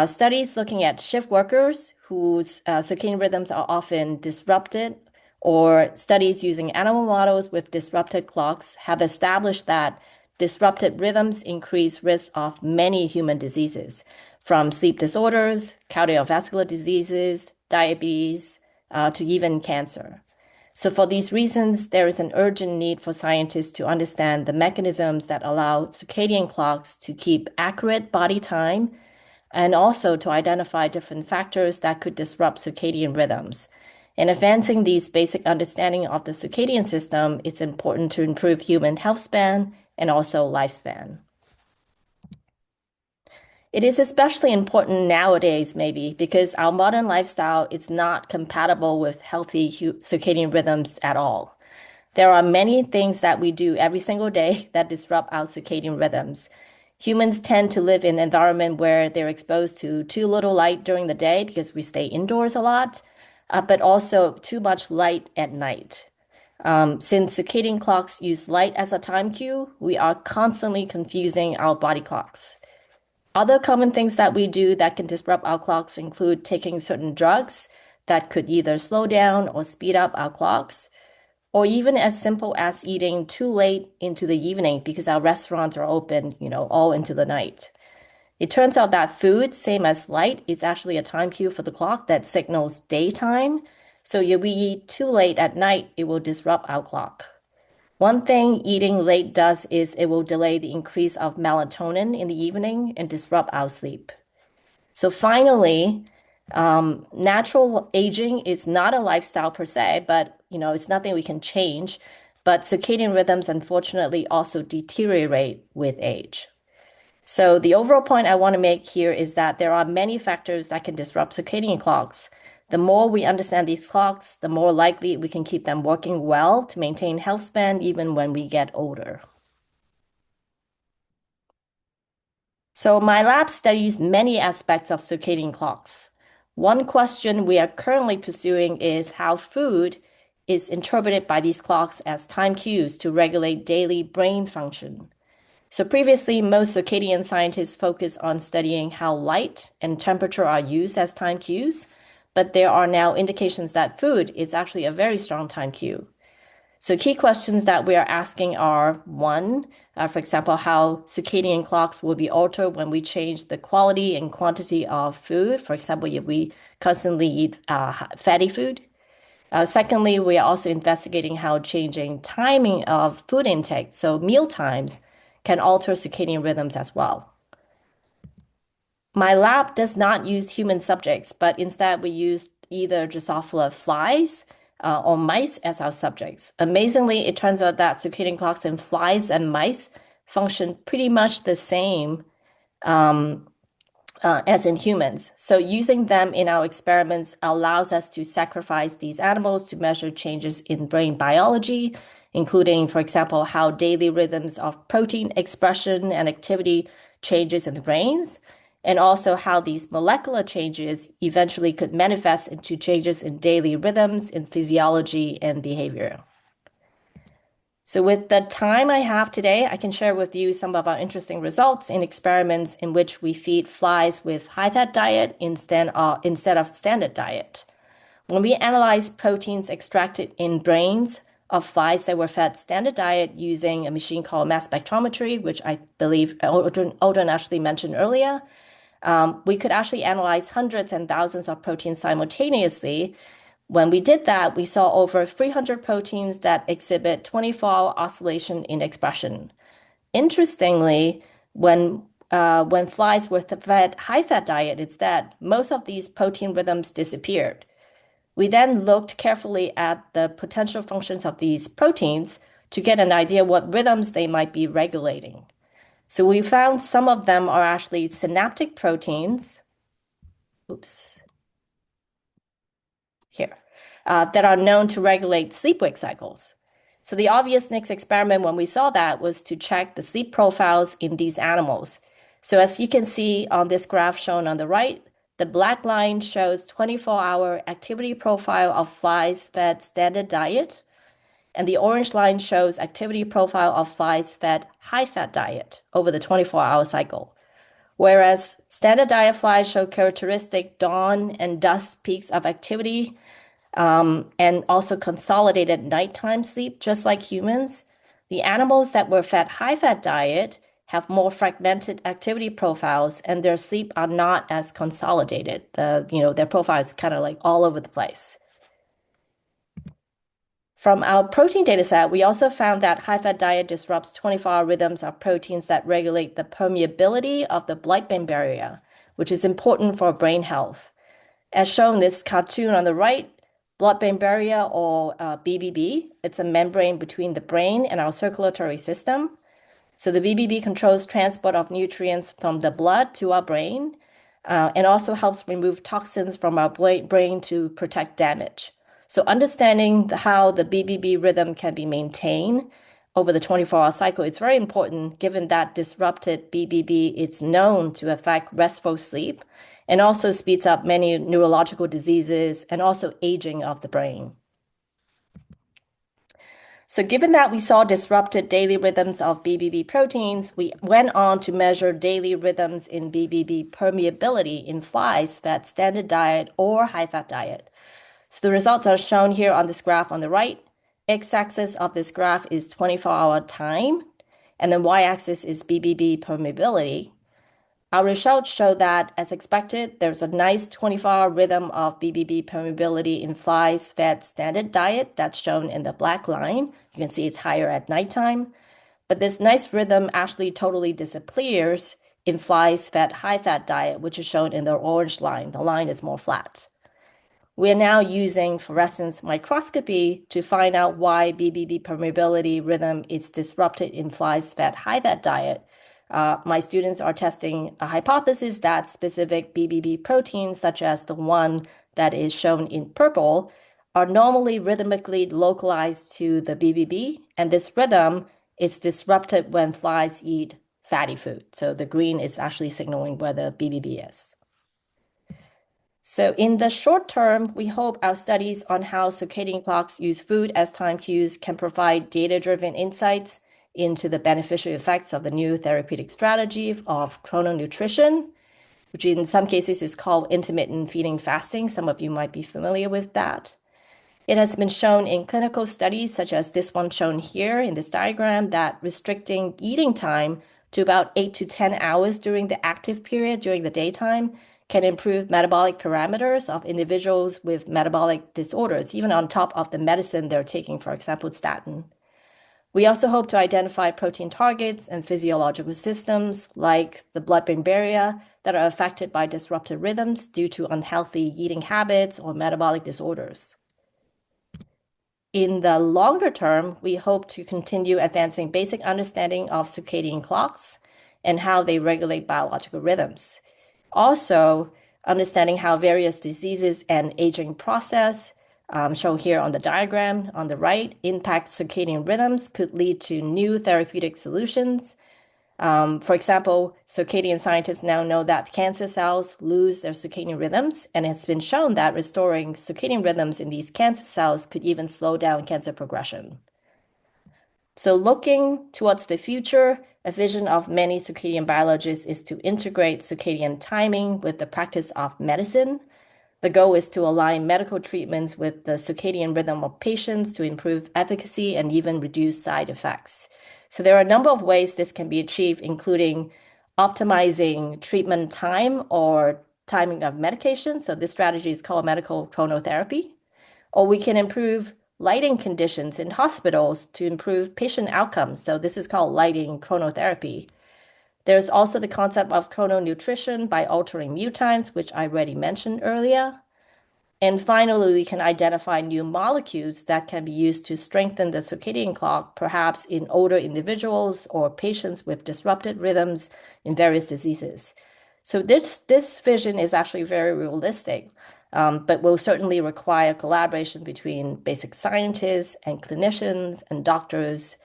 Speaker 5: Studies looking at shift workers whose circadian rhythms are often disrupted, or studies using animal models with disrupted clocks, have established that disrupted rhythms increase risk of many human diseases, from sleep disorders, cardiovascular diseases, diabetes, to even cancer. So for these reasons, there is an urgent need for scientists to understand the mechanisms that allow circadian clocks to keep accurate body time and also to identify different factors that could disrupt circadian rhythms. In advancing these basic understanding of the circadian system, it's important to improve human health span and also lifespan. It is especially important nowadays, maybe, because our modern lifestyle is not compatible with healthy circadian rhythms at all. There are many things that we do every single day that disrupt our circadian rhythms. Humans tend to live in an environment where they're exposed to too little light during the day because we stay indoors a lot, but also too much light at night. Since circadian clocks use light as a time cue, we are constantly confusing our body clocks. Other common things that we do that can disrupt our clocks include taking certain drugs that could either slow down or speed up our clocks, or even as simple as eating too late into the evening because our restaurants are open, all into the night. It turns out that food, same as light, is actually a time cue for the clock that signals daytime. So if we eat too late at night, it will disrupt our clock. One thing eating late does is it will delay the increase of melatonin in the evening and disrupt our sleep. So finally, natural aging is not a lifestyle per se, but it's nothing we can change. But circadian rhythms, unfortunately, also deteriorate with age. So the overall point I want to make here is that there are many factors that can disrupt circadian clocks. The more we understand these clocks, the more likely we can keep them working well to maintain health span even when we get older. So my lab studies many aspects of circadian clocks. One question we are currently pursuing is how food is interpreted by these clocks as time cues to regulate daily brain function. So previously, most circadian scientists focus on studying how light and temperature are used as time cues, but there are now indications that food is actually a very strong time cue. So key questions that we are asking are, one, for example, how circadian clocks will be altered when we change the quality and quantity of food. For example, if we constantly eat fatty food. Secondly, we are also investigating how changing timing of food intake, so meal times, can alter circadian rhythms as well. My lab does not use human subjects, but instead we use either Drosophila flies or mice as our subjects. Amazingly, it turns out that circadian clocks in flies and mice function pretty much the same as in humans. So using them in our experiments allows us to sacrifice these animals to measure changes in brain biology, including, for example, how daily rhythms of protein expression and activity changes in the brains, and also how these molecular changes eventually could manifest into changes in daily rhythms in physiology and behavior. So with the time I have today, I can share with you some of our interesting results in experiments in which we feed flies with high-fat diet instead of standard diet. When we analyze proteins extracted in brains of flies that were fed standard diet using a machine called mass spectrometry, which I believe Aldrin actually mentioned earlier, we could actually analyze hundreds and thousands of proteins simultaneously. When we did that, we saw over 300 proteins that exhibit 24-hour oscillation in expression. Interestingly, when flies were fed high-fat diet instead, most of these protein rhythms disappeared. We then looked carefully at the potential functions of these proteins to get an idea what rhythms they might be regulating. So we found some of them are actually synaptic proteins. That are known to regulate sleep-wake cycles. So the obvious next experiment when we saw that was to check the sleep profiles in these animals. So as you can see on this graph shown on the right, the black line shows 24-hour activity profile of flies fed standard diet, and the orange line shows activity profile of flies fed high-fat diet over the 24-hour cycle. Whereas standard diet flies show characteristic dawn and dusk peaks of activity, and also consolidated nighttime sleep, just like humans. The animals that were fed high-fat diet have more fragmented activity profiles, and their sleep are not as consolidated. Their profile is kind of like all over the place. From our protein data set, we also found that high-fat diet disrupts 24-hour rhythms of proteins that regulate the permeability of the blood-brain barrier, which is important for brain health. As shown in this cartoon on the right, blood-brain barrier, or BBB, it's a membrane between the brain and our circulatory system. So the BBB controls transport of nutrients from the blood to our brain, and also helps remove toxins from our brain to protect damage. So understanding how the BBB rhythm can be maintained over the 24-hour cycle is very important, given that disrupted BBB is known to affect restful sleep and also speeds up many neurological diseases and also aging of the brain. So given that we saw disrupted daily rhythms of BBB proteins, we went on to measure daily rhythms in BBB permeability in flies fed standard diet or high-fat diet. So the results are shown here on this graph on the right. X-axis of this graph is 24-hour time, and then Y-axis is BBB permeability. Our results show that, as expected, there's a nice 24-hour rhythm of BBB permeability in flies fed standard diet that's shown in the black line. You can see it's higher at nighttime. But this nice rhythm actually totally disappears in flies fed high-fat diet, which is shown in the orange line. The line is more flat. We are now using fluorescence microscopy to find out why BBB permeability rhythm is disrupted in flies fed high-fat diet. My students are testing a hypothesis that specific BBB proteins, such as the one that is shown in purple, are normally rhythmically localized to the BBB, and this rhythm is disrupted when flies eat fatty food. So the green is actually signaling where the BBB is. So in the short term, we hope our studies on how circadian clocks use food as time cues can provide data-driven insights into the beneficial effects of the new therapeutic strategy of chrononutrition, which in some cases is called intermittent feeding fasting. Some of you might be familiar with that. It has been shown in clinical studies, such as this one shown here in this diagram, that restricting eating time to about 8 to 10 hours during the active period during the daytime can improve metabolic parameters of individuals with metabolic disorders, even on top of the medicine they're taking, for example, statin. We also hope to identify protein targets and physiological systems like the blood-brain barrier that are affected by disrupted rhythms due to unhealthy eating habits or metabolic disorders. In the longer term, we hope to continue advancing basic understanding of circadian clocks and how they regulate biological rhythms. Also, understanding how various diseases and aging process, shown here on the diagram on the right, impact circadian rhythms could lead to new therapeutic solutions. For example, circadian scientists now know that cancer cells lose their circadian rhythms, and it's been shown that restoring circadian rhythms in these cancer cells could even slow down cancer progression. So looking towards the future, a vision of many circadian biologists is to integrate circadian timing with the practice of medicine. The goal is to align medical treatments with the circadian rhythm of patients to improve efficacy and even reduce side effects. So there are a number of ways this can be achieved, including optimizing treatment time or timing of medication. So this strategy is called medical chronotherapy. Or we can improve lighting conditions in hospitals to improve patient outcomes. So this is called lighting chronotherapy. There's also the concept of chrononutrition by altering meal times, which I already mentioned earlier. And finally, we can identify new molecules that can be used to strengthen the circadian clock, perhaps in older individuals or patients with disrupted rhythms in various diseases. So this vision is actually very realistic, but will certainly require collaboration between basic scientists and clinicians and doctors,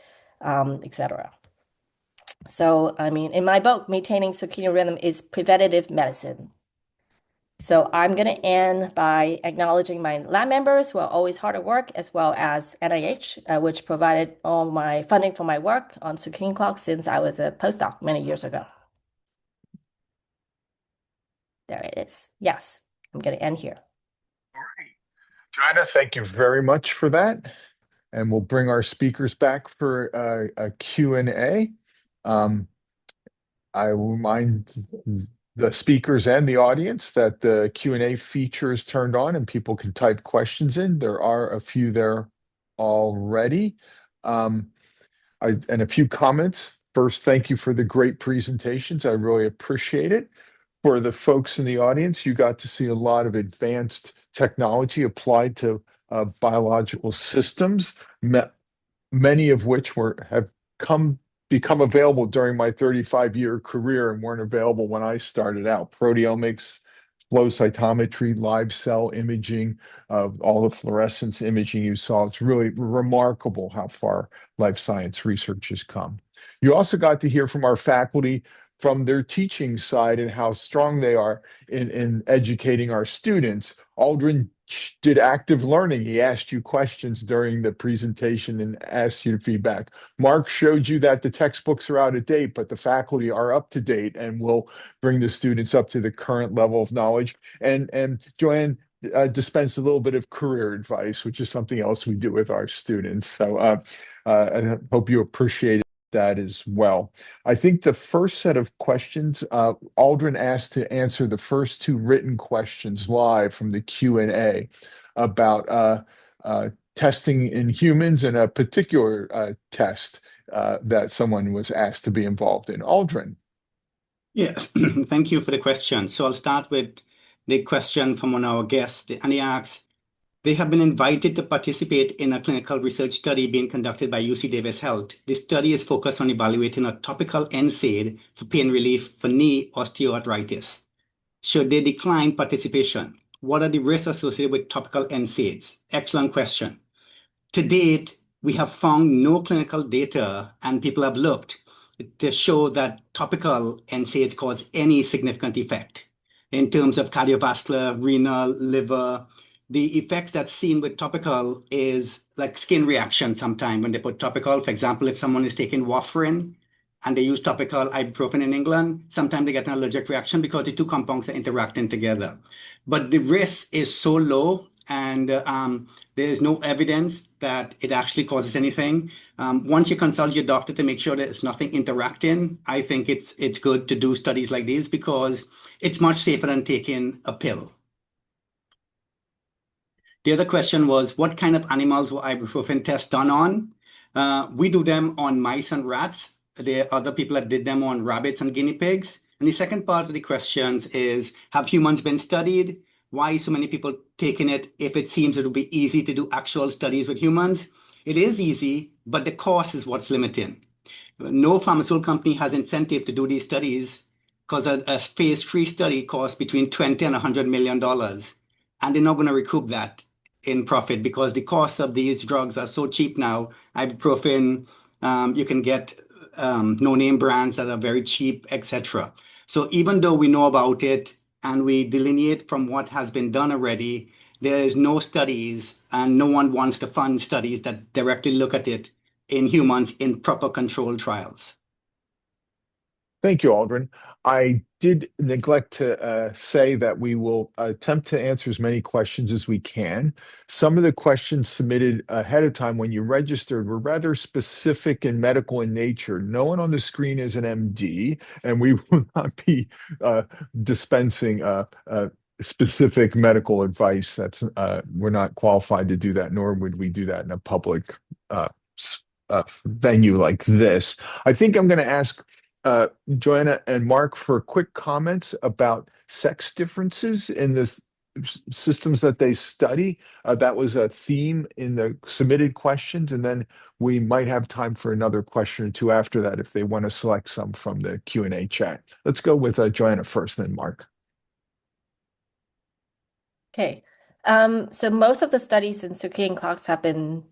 Speaker 5: etc. So, I mean, in my book, Maintaining Circadian Rhythm is Preventative Medicine. So I'm going to end by acknowledging my lab members who are always hard at work, as well as NIH, which provided all my funding for my work on circadian clocks since I was a postdoc many years ago. There it is. Yes, I'm going to end here.
Speaker 2: All right. Joanna, thank you very much for that. And we'll bring our speakers back for a Q&A. I remind the speakers and the audience that the Q&A feature is turned on and people can type questions in. There are a few there already. And a few comments. First, thank you for the great presentations. I really appreciate it. For the folks in the audience, you got to see a lot of advanced technology applied to biological systems, many of which have become available during my 35-year career and weren't available when I started out. Proteomics, flow cytometry, live cell imaging, all the fluorescence imaging you saw. It's really remarkable how far life science research has come. You also got to hear from our faculty from their teaching side and how strong they are in educating our students. Aldrin did active learning. He asked you questions during the presentation and asked you feedback. Mark showed you that the textbooks are out of date, but the faculty are up to date and will bring the students up to the current level of knowledge. And Joanne dispensed a little bit of career advice, which is something else we do with our students. So I hope you appreciate that as well. I think the first set of questions, Aldrin asked to answer the first two written questions live from the Q&A about testing in humans and a particular test that someone was asked to be involved in. Aldrin.
Speaker 3: Yes, thank you for the question. So I'll start with the question from one of our guests, and he asks, they have been invited to participate in a clinical research study being conducted by UC Davis Health. This study is focused on evaluating a topical NSAID for pain relief for knee osteoarthritis. Should they decline participation? What are the risks associated with topical NSAIDs? Excellent question. To date, we have found no clinical data, and people have looked to show that topical NSAIDs cause any significant effect in terms of cardiovascular, renal, liver. The effects that's seen with topical is like skin reaction sometimes when they put topical. For example, if someone is taking warfarin and they use topical ibuprofen in England, sometimes they get an allergic reaction because the two compounds are interacting together. But the risk is so low, and there is no evidence that it actually causes anything. Once you consult your doctor to make sure that it's nothing interacting, I think it's good to do studies like these because it's much safer than taking a pill. The other question was, what kind of animals were ibuprofen tests done on? We do them on mice and rats. There are other people that did them on rabbits and guinea pigs. And the second part of the questions is, have humans been studied? Why so many people taking it if it seems it would be easy to do actual studies with humans? It is easy, but the cost is what's limiting. No pharmaceutical company has incentive to do these studies because a phase 3 study costs between $20 and $100 million. And they're not going to recoup that in profit because the cost of these drugs are so cheap now. Ibuprofen, you can get no-name brands that are very cheap, etc. So even though we know about it and we delineate from what has been done already, there is no studies and no one wants to fund studies that directly look at it in humans in proper controlled trials.
Speaker 2: Thank you, Aldrin. I did neglect to say that we will attempt to answer as many questions as we can. Some of the questions submitted ahead of time when you registered were rather specific and medical in nature. No one on the screen is an MD, and we will not be dispensing specific medical advice. That's we're not qualified to do that, nor would we do that in a public venue like this. I think I'm going to ask Joanna and Mark for quick comments about sex differences in the systems that they study. That was a theme in the submitted questions, and then we might have time for another question or two after that if they want to select some from the Q&A chat. Let's go with Joanna first, then Mark.
Speaker 5: Okay. So most of the studies in circadian clocks have been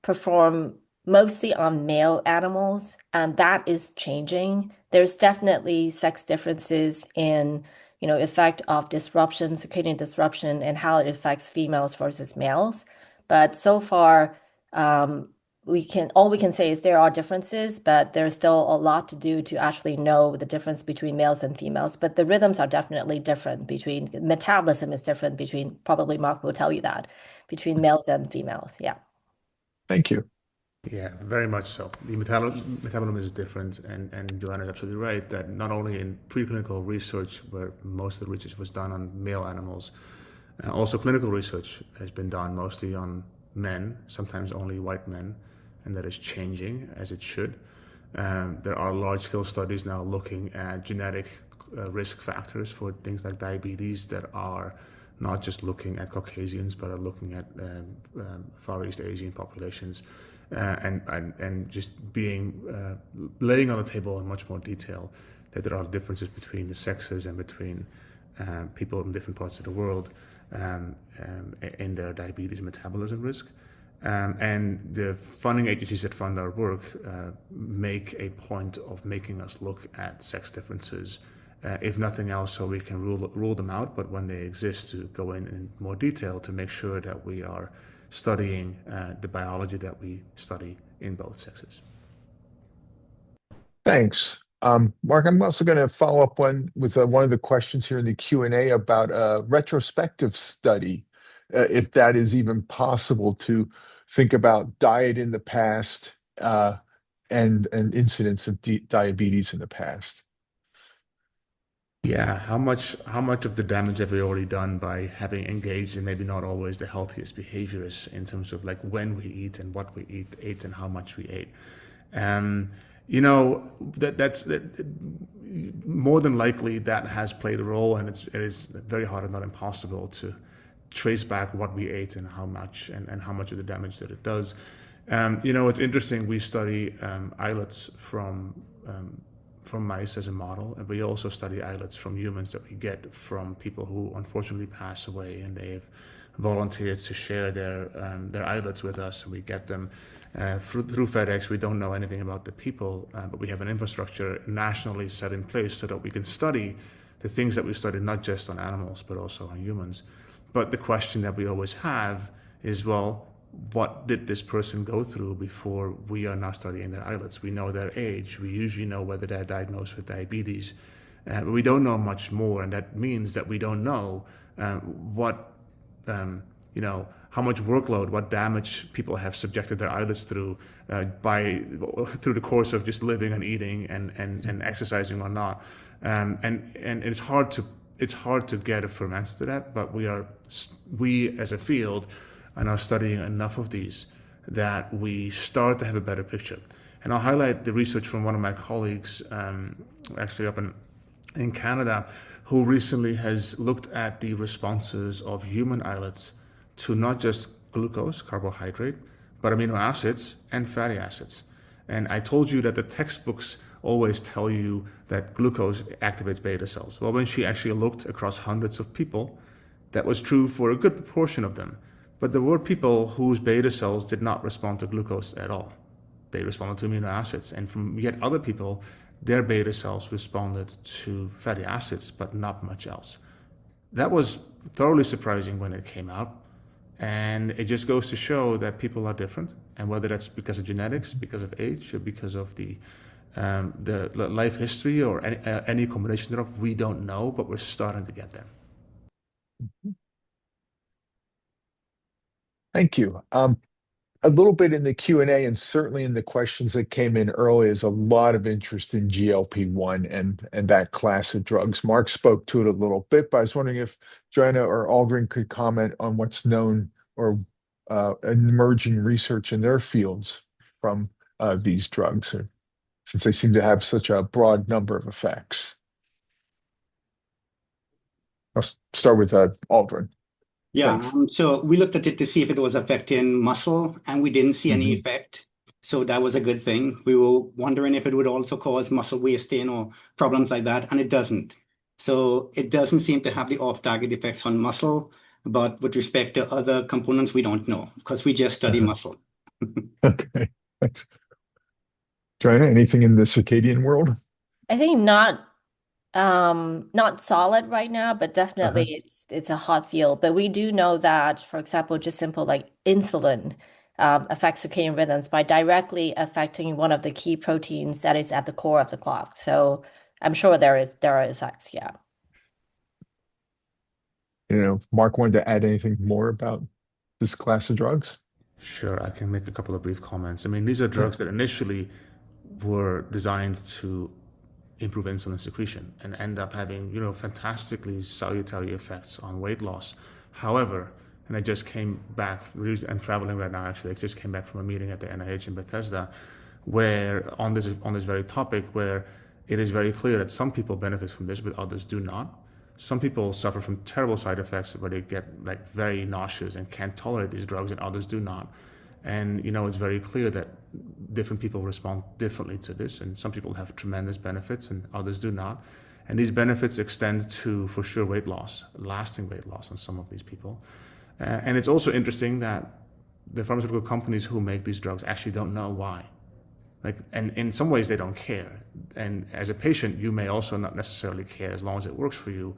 Speaker 5: performed mostly on male animals, and that is changing. There's definitely sex differences in, effect of disruption, circadian disruption, and how it affects females versus males. But so far, all we can say is there are differences, but there's still a lot to do to actually know the difference between males and females. But the rhythms are definitely different metabolism is different between, probably Mark will tell you that, between males and females. Yeah.
Speaker 2: Thank you.
Speaker 4: Yeah, very much so. The metabolism is different, and Joanna is absolutely right that not only in preclinical research, where most of the research was done on male animals, also clinical research has been done mostly on men, sometimes only white men, and that is changing as it should. There are large-scale studies now looking at genetic risk factors for things like diabetes that are not just looking at Caucasians, but are looking at Far East Asian populations, and just laying on the table in much more detail that there are differences between the sexes and between people in different parts of the world in their diabetes and metabolism risk. And the funding agencies that fund our work make a point of making us look at sex differences, if nothing else, so we can rule them out, but when they exist, to go in more detail to make sure that we are studying the biology that we study in both sexes.
Speaker 2: Thanks. Mark, I'm also going to follow up with one of the questions here in the Q&A about a retrospective study, if that is even possible to think about diet in the past and incidence of diabetes in the past.
Speaker 4: Yeah, how much of the damage have we already done by having engaged in maybe not always the healthiest behaviors in terms of like when we eat and what we ate and how much we ate. You know, that's more than likely that has played a role, and it is very hard, if not impossible, to trace back what we ate and how much of the damage that it does. You know, it's interesting. We study islets from mice as a model, and we also study islets from humans that we get from people who unfortunately pass away, and they've volunteered to share their islets with us, and we get them through FedEx. We don't know anything about the people, but we have an infrastructure nationally set in place so that we can study the things that we study, not just on animals, but also on humans. But the question that we always have is, well, what did this person go through before we are now studying their islets? We know their age. We usually know whether they're diagnosed with diabetes, but we don't know much more, and that means that we don't know how much workload, what damage people have subjected their islets through through the course of just living and eating and exercising or not. And it's hard to get a firm answer to that, but we as a field are now studying enough of these that we start to have a better picture. And I'll highlight the research from one of my colleagues, actually up in Canada, who recently has looked at the responses of human islets to not just glucose, carbohydrate, but amino acids and fatty acids. And I told you that the textbooks always tell you that glucose activates beta cells. Well, when she actually looked across hundreds of people, that was true for a good proportion of them. But there were people whose beta cells did not respond to glucose at all. They responded to amino acids. And from yet other people, their beta cells responded to fatty acids, but not much else. That was thoroughly surprising when it came out. And it just goes to show that people are different. And whether that's because of genetics, because of age, or because of the life history, or any combination thereof, we don't know, but we're starting to get there.
Speaker 2: Thank you. A little bit in the Q&A and certainly in the questions that came in early is a lot of interest in GLP-1 and that class of drugs. Mark spoke to it a little bit, but I was wondering if Joanna or Aldrin could comment on what's known or emerging research in their fields from these drugs, since they seem to have such a broad number of effects. I'll start with Aldrin.
Speaker 3: Yeah, so we looked at it to see if it was affecting muscle, and we didn't see any effect. So that was a good thing. We were wondering if it would also cause muscle wasting or problems like that, and it doesn't. So it doesn't seem to have the off-target effects on muscle, but with respect to other components, we don't know because we just study muscle.
Speaker 2: Okay, thanks. Joanna, anything in the circadian world?
Speaker 5: I think not solid right now, but definitely it's a hot field. But we do know that, for example, just simple like insulin affects circadian rhythms by directly affecting one of the key proteins that is at the core of the clock. So I'm sure there are effects, yeah.
Speaker 2: Mark wanted to add anything more about this class of drugs?
Speaker 4: Sure, I can make a couple of brief comments. I mean, these are drugs that initially were designed to improve insulin secretion and end up having, fantastically salutary effects on weight loss. However, And I just came back. I'm traveling right now. Actually, I just came back from a meeting at the NIH in Bethesda, where on this very topic, where it is very clear that some people benefit from this, but others do not. Some people suffer from terrible side effects where they get like very nauseous and can't tolerate these drugs, and others do not. And it's very clear that different people respond differently to this, and some people have tremendous benefits and others do not. And these benefits extend to, for sure, weight loss, lasting weight loss on some of these people. And it's also interesting that the pharmaceutical companies who make these drugs actually don't know why. And in some ways they don't care. And as a patient, you may also not necessarily care as long as it works for you.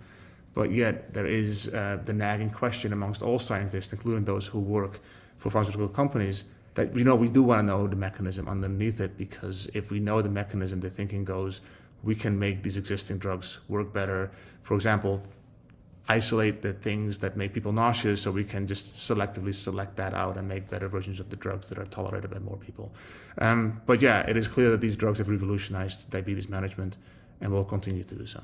Speaker 4: But yet there is the nagging question amongst all scientists, including those who work for pharmaceutical companies, that we do want to know the mechanism underneath it, because if we know the mechanism, the thinking goes, we can make these existing drugs work better. For example, isolate the things that make people nauseous, so we can just selectively select that out and make better versions of the drugs that are tolerated by more people. But yeah, it is clear that these drugs have revolutionized diabetes management and will continue to do so.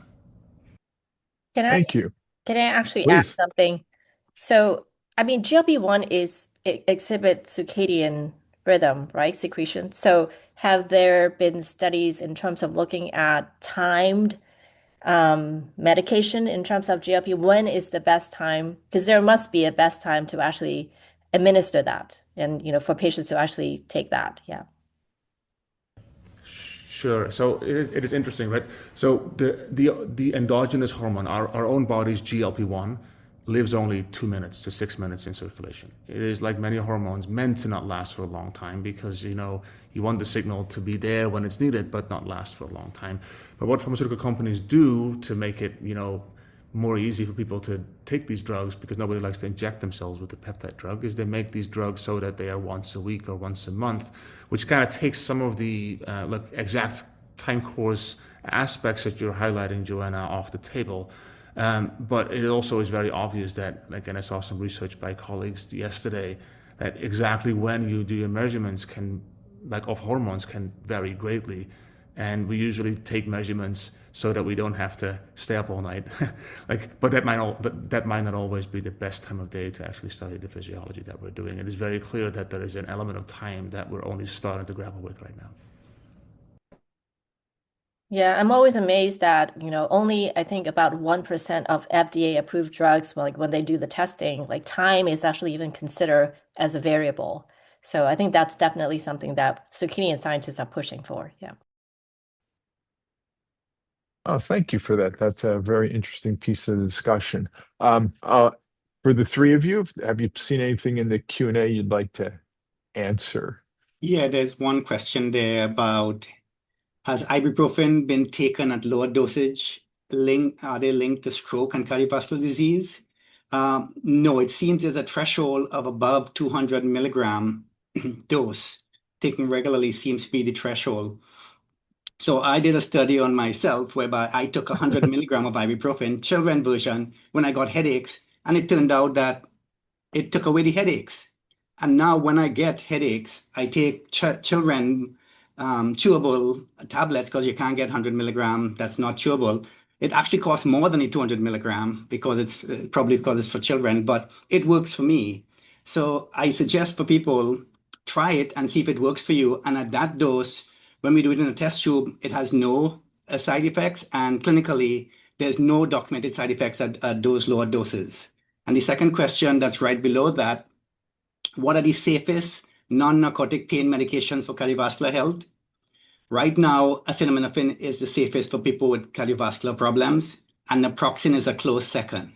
Speaker 2: Thank you.
Speaker 5: Can I actually add
Speaker 2: Please.
Speaker 5: something? So, I mean, GLP-1 exhibits circadian rhythm, right? Secretion. So, have there been studies in terms of looking at timed medication in terms of GLP? When is the best time? Because there must be a best time to actually administer that, and for patients to actually take that. Yeah.
Speaker 4: Sure. So it is interesting, right? So the endogenous hormone, our own body's GLP-1, lives only 2 minutes to 6 minutes in circulation. It is, like many hormones, meant to not last for a long time, because you want the signal to be there when it's needed, but not last for a long time. But what pharmaceutical companies do to make it more easy for people to take these drugs, because nobody likes to inject themselves with the peptide drug, is they make these drugs so that they are once a week or once a month, which kind of takes some of the exact time course aspects that you're highlighting, Joanna, off the table. But it also is very obvious that, and I saw some research by colleagues yesterday, that exactly when you do your measurements of hormones can vary greatly. And we usually take measurements so that we don't have to stay up all night. But that might not always be the best time of day to actually study the physiology that we're doing. It is very clear that there is an element of time that we're only starting to grapple with right now.
Speaker 5: Yeah, I'm always amazed that, only I think about 1% of FDA approved drugs, when they do the testing, time is actually even considered as a variable. So I think that's definitely something that circadian scientists are pushing for. Yeah.
Speaker 2: Oh, thank you for that. That's a very interesting piece of the discussion. For the three of you, have you seen anything in the Q&A you'd like to answer?
Speaker 3: Yeah, there's one question there about, has ibuprofen been taken at lower dosage? Are they linked to stroke and cardiovascular disease? No, it seems there's a threshold of above 200 milligram dose. Taken regularly seems to be the threshold. So I did a study on myself whereby I took 100 milligram of ibuprofen, children version, when I got headaches, and it turned out that it took away the headaches. And now when I get headaches, I take children chewable tablets, because you can't get 100 milligram that's not chewable. It actually costs more than the 200 milligram, because it's probably because it's for children, but it works for me. So I suggest for people, try it and see if it works for you. And at that dose, when we do it in a test tube, it has no side effects, and clinically, there's no documented side effects at those lower doses. And the second question that's right below that, what are the safest non-narcotic pain medications for cardiovascular health? Right now, acetaminophen is the safest for people with cardiovascular problems, and naproxen is a close second.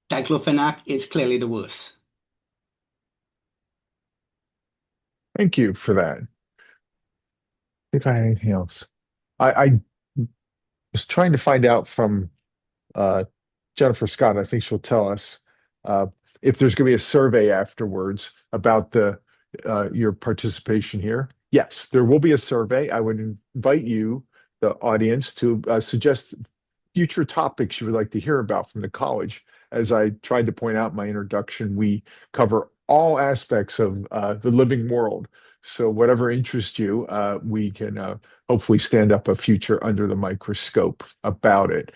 Speaker 3: Diclofenac is clearly the worst.
Speaker 2: Thank you for that. If I had anything else, I was trying to find out from Jennifer Scott. I think she'll tell us if there's going to be a survey afterwards about your participation here. Yes, there will be a survey. I would invite you, the audience, to suggest future topics you would like to hear about from the college. As I tried to point out in my introduction, we cover all aspects of the living world. So whatever interests you, we can hopefully stand up a future under the microscope about it.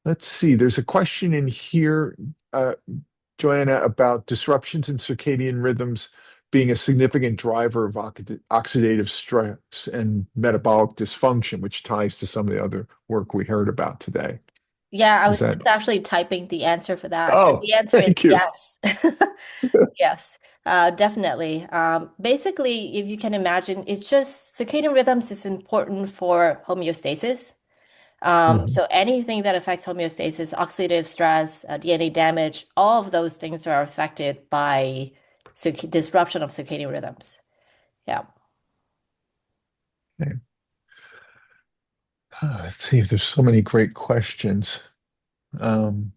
Speaker 2: Let's see, there's a question in here. Joanna, about disruptions in circadian rhythms being a significant driver of oxidative stress and metabolic dysfunction, which ties to some of the other work we heard about today.
Speaker 5: Yeah, I
Speaker 2: Is
Speaker 5: was
Speaker 2: that?
Speaker 5: just actually typing the answer for that. And
Speaker 2: Oh,
Speaker 5: the answer is
Speaker 2: thank you.
Speaker 5: yes. Yes, definitely. Basically, if you can imagine, it's just circadian rhythms is important for homeostasis.
Speaker 2: Mhm.
Speaker 5: So anything that affects homeostasis, oxidative stress, DNA damage, all of those things are affected by disruption of circadian rhythms. Yeah.
Speaker 2: Okay. Let's see if there's so many great questions. Um,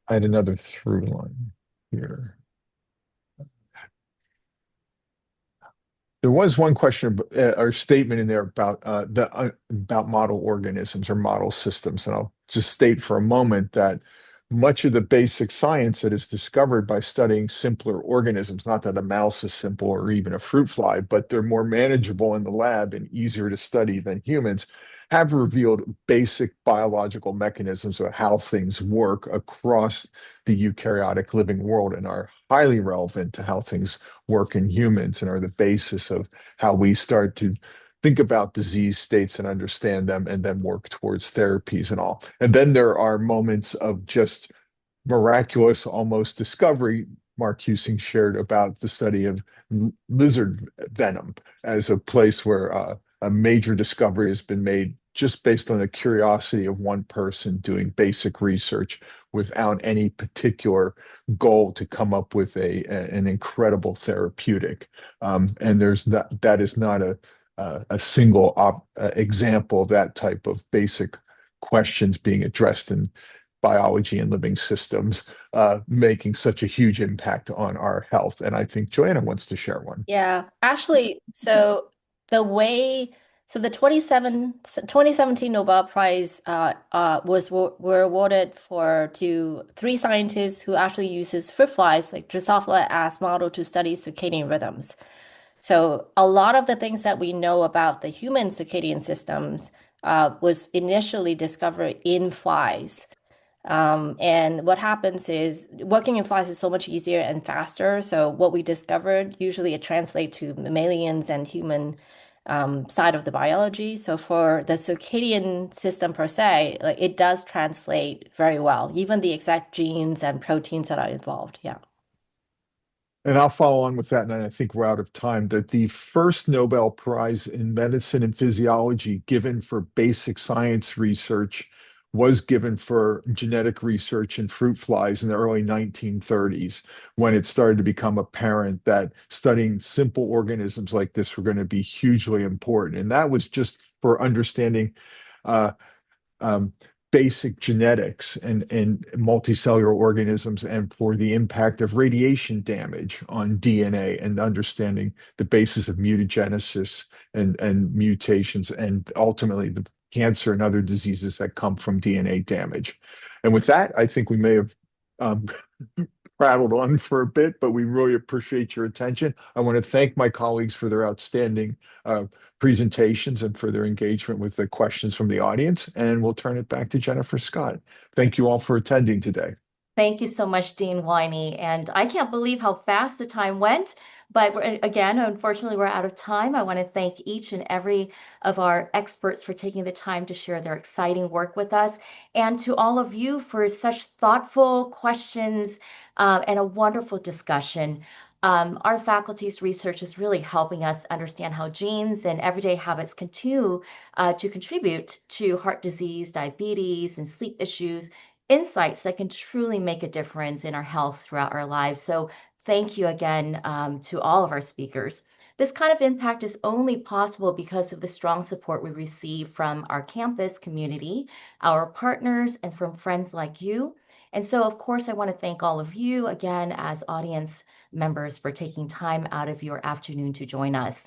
Speaker 2: I had another through line here. There was one question or statement in there about about model organisms or model systems, and I'll just state for a moment that much of the basic science that is discovered by studying simpler organisms, not that a mouse is simple or even a fruit fly, but they're more manageable in the lab and easier to study than humans, have revealed basic biological mechanisms of how things work across the eukaryotic living world and are highly relevant to how things work in humans and are the basis of how we start to think about disease states and understand them and then work towards therapies and all. And then there are moments of just miraculous almost discovery. Mark Husing shared about the study of lizard venom as a place where a major discovery has been made just based on the curiosity of one person doing basic research without any particular goal to come up with an incredible therapeutic. And that is not a single example of that type of basic questions being addressed in biology and living systems, making such a huge impact on our health. And I think Joanna wants to share one.
Speaker 5: Yeah, actually, so the 2017 Nobel Prize were awarded to three scientists who actually uses fruit flies like Drosophila as model to study circadian rhythms. So a lot of the things that we know about the human circadian systems was initially discovered in flies. And what happens is working in flies is so much easier and faster. So what we discovered, usually it translates to mammalians and human side of the biology. So for the circadian system per se, like it does translate very well, even the exact genes and proteins that are involved. Yeah.
Speaker 2: And I'll follow on with that, and I think we're out of time. That the first Nobel Prize in medicine and physiology given for basic science research was given for genetic research in fruit flies in the early 1930s, when it started to become apparent that studying simple organisms like this were going to be hugely important. And that was just for understanding uh, um, basic genetics and multicellular organisms and for the impact of radiation damage on DNA and understanding the basis of mutagenesis and mutations and ultimately the cancer and other diseases that come from DNA damage. And with that, I think we may have um, prattled on for a bit, but we really appreciate your attention. I want to thank my colleagues for their outstanding presentations and for their engagement with the questions from the audience. And we'll turn it back to Jennifer Scott. Thank you all for attending today.
Speaker 1: Thank you so much, Dean Winey. And I can't believe how fast the time went. But again, unfortunately, we're out of time. I want to thank each and every of our experts for taking the time to share their exciting work with us, and to all of you for such thoughtful questions and a wonderful discussion. Our faculty's research is really helping us understand how genes and everyday habits continue to contribute to heart disease, diabetes, and sleep issues, insights that can truly make a difference in our health throughout our lives. So thank you again to all of our speakers. This kind of impact is only possible because of the strong support we receive from our campus community, our partners, and from friends like you. And so, of course, I want to thank all of you again as audience members for taking time out of your afternoon to join us.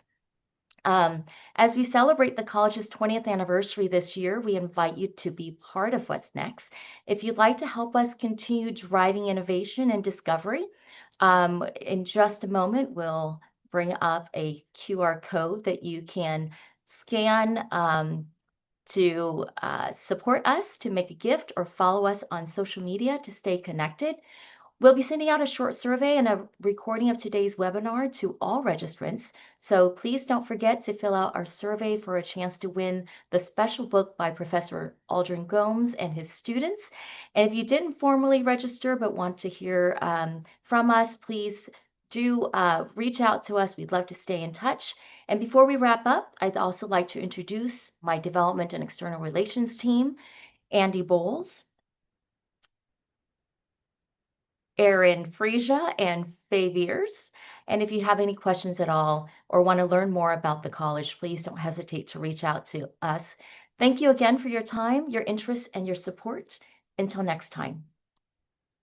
Speaker 1: As we celebrate the college's 20th anniversary this year, we invite you to be part of what's next. If you'd like to help us continue driving innovation and discovery, in just a moment, we'll bring up a QR code that you can scan to support us, to make a gift, or follow us on social media to stay connected. We'll be sending out a short survey and a recording of today's webinar to all registrants. So please don't forget to fill out our survey for a chance to win the special book by Professor Aldrin Gomes and his students. And if you didn't formally register but want to hear from us, please do reach out to us. We'd love to stay in touch. And before we wrap up, I'd also like to introduce my development and external relations team, Andy Bowles, Erin Frisia, and Faye Veers. And if you have any questions at all or want to learn more about the college, please don't hesitate to reach out to us. Thank you again for your time, your interest, and your support. Until next time.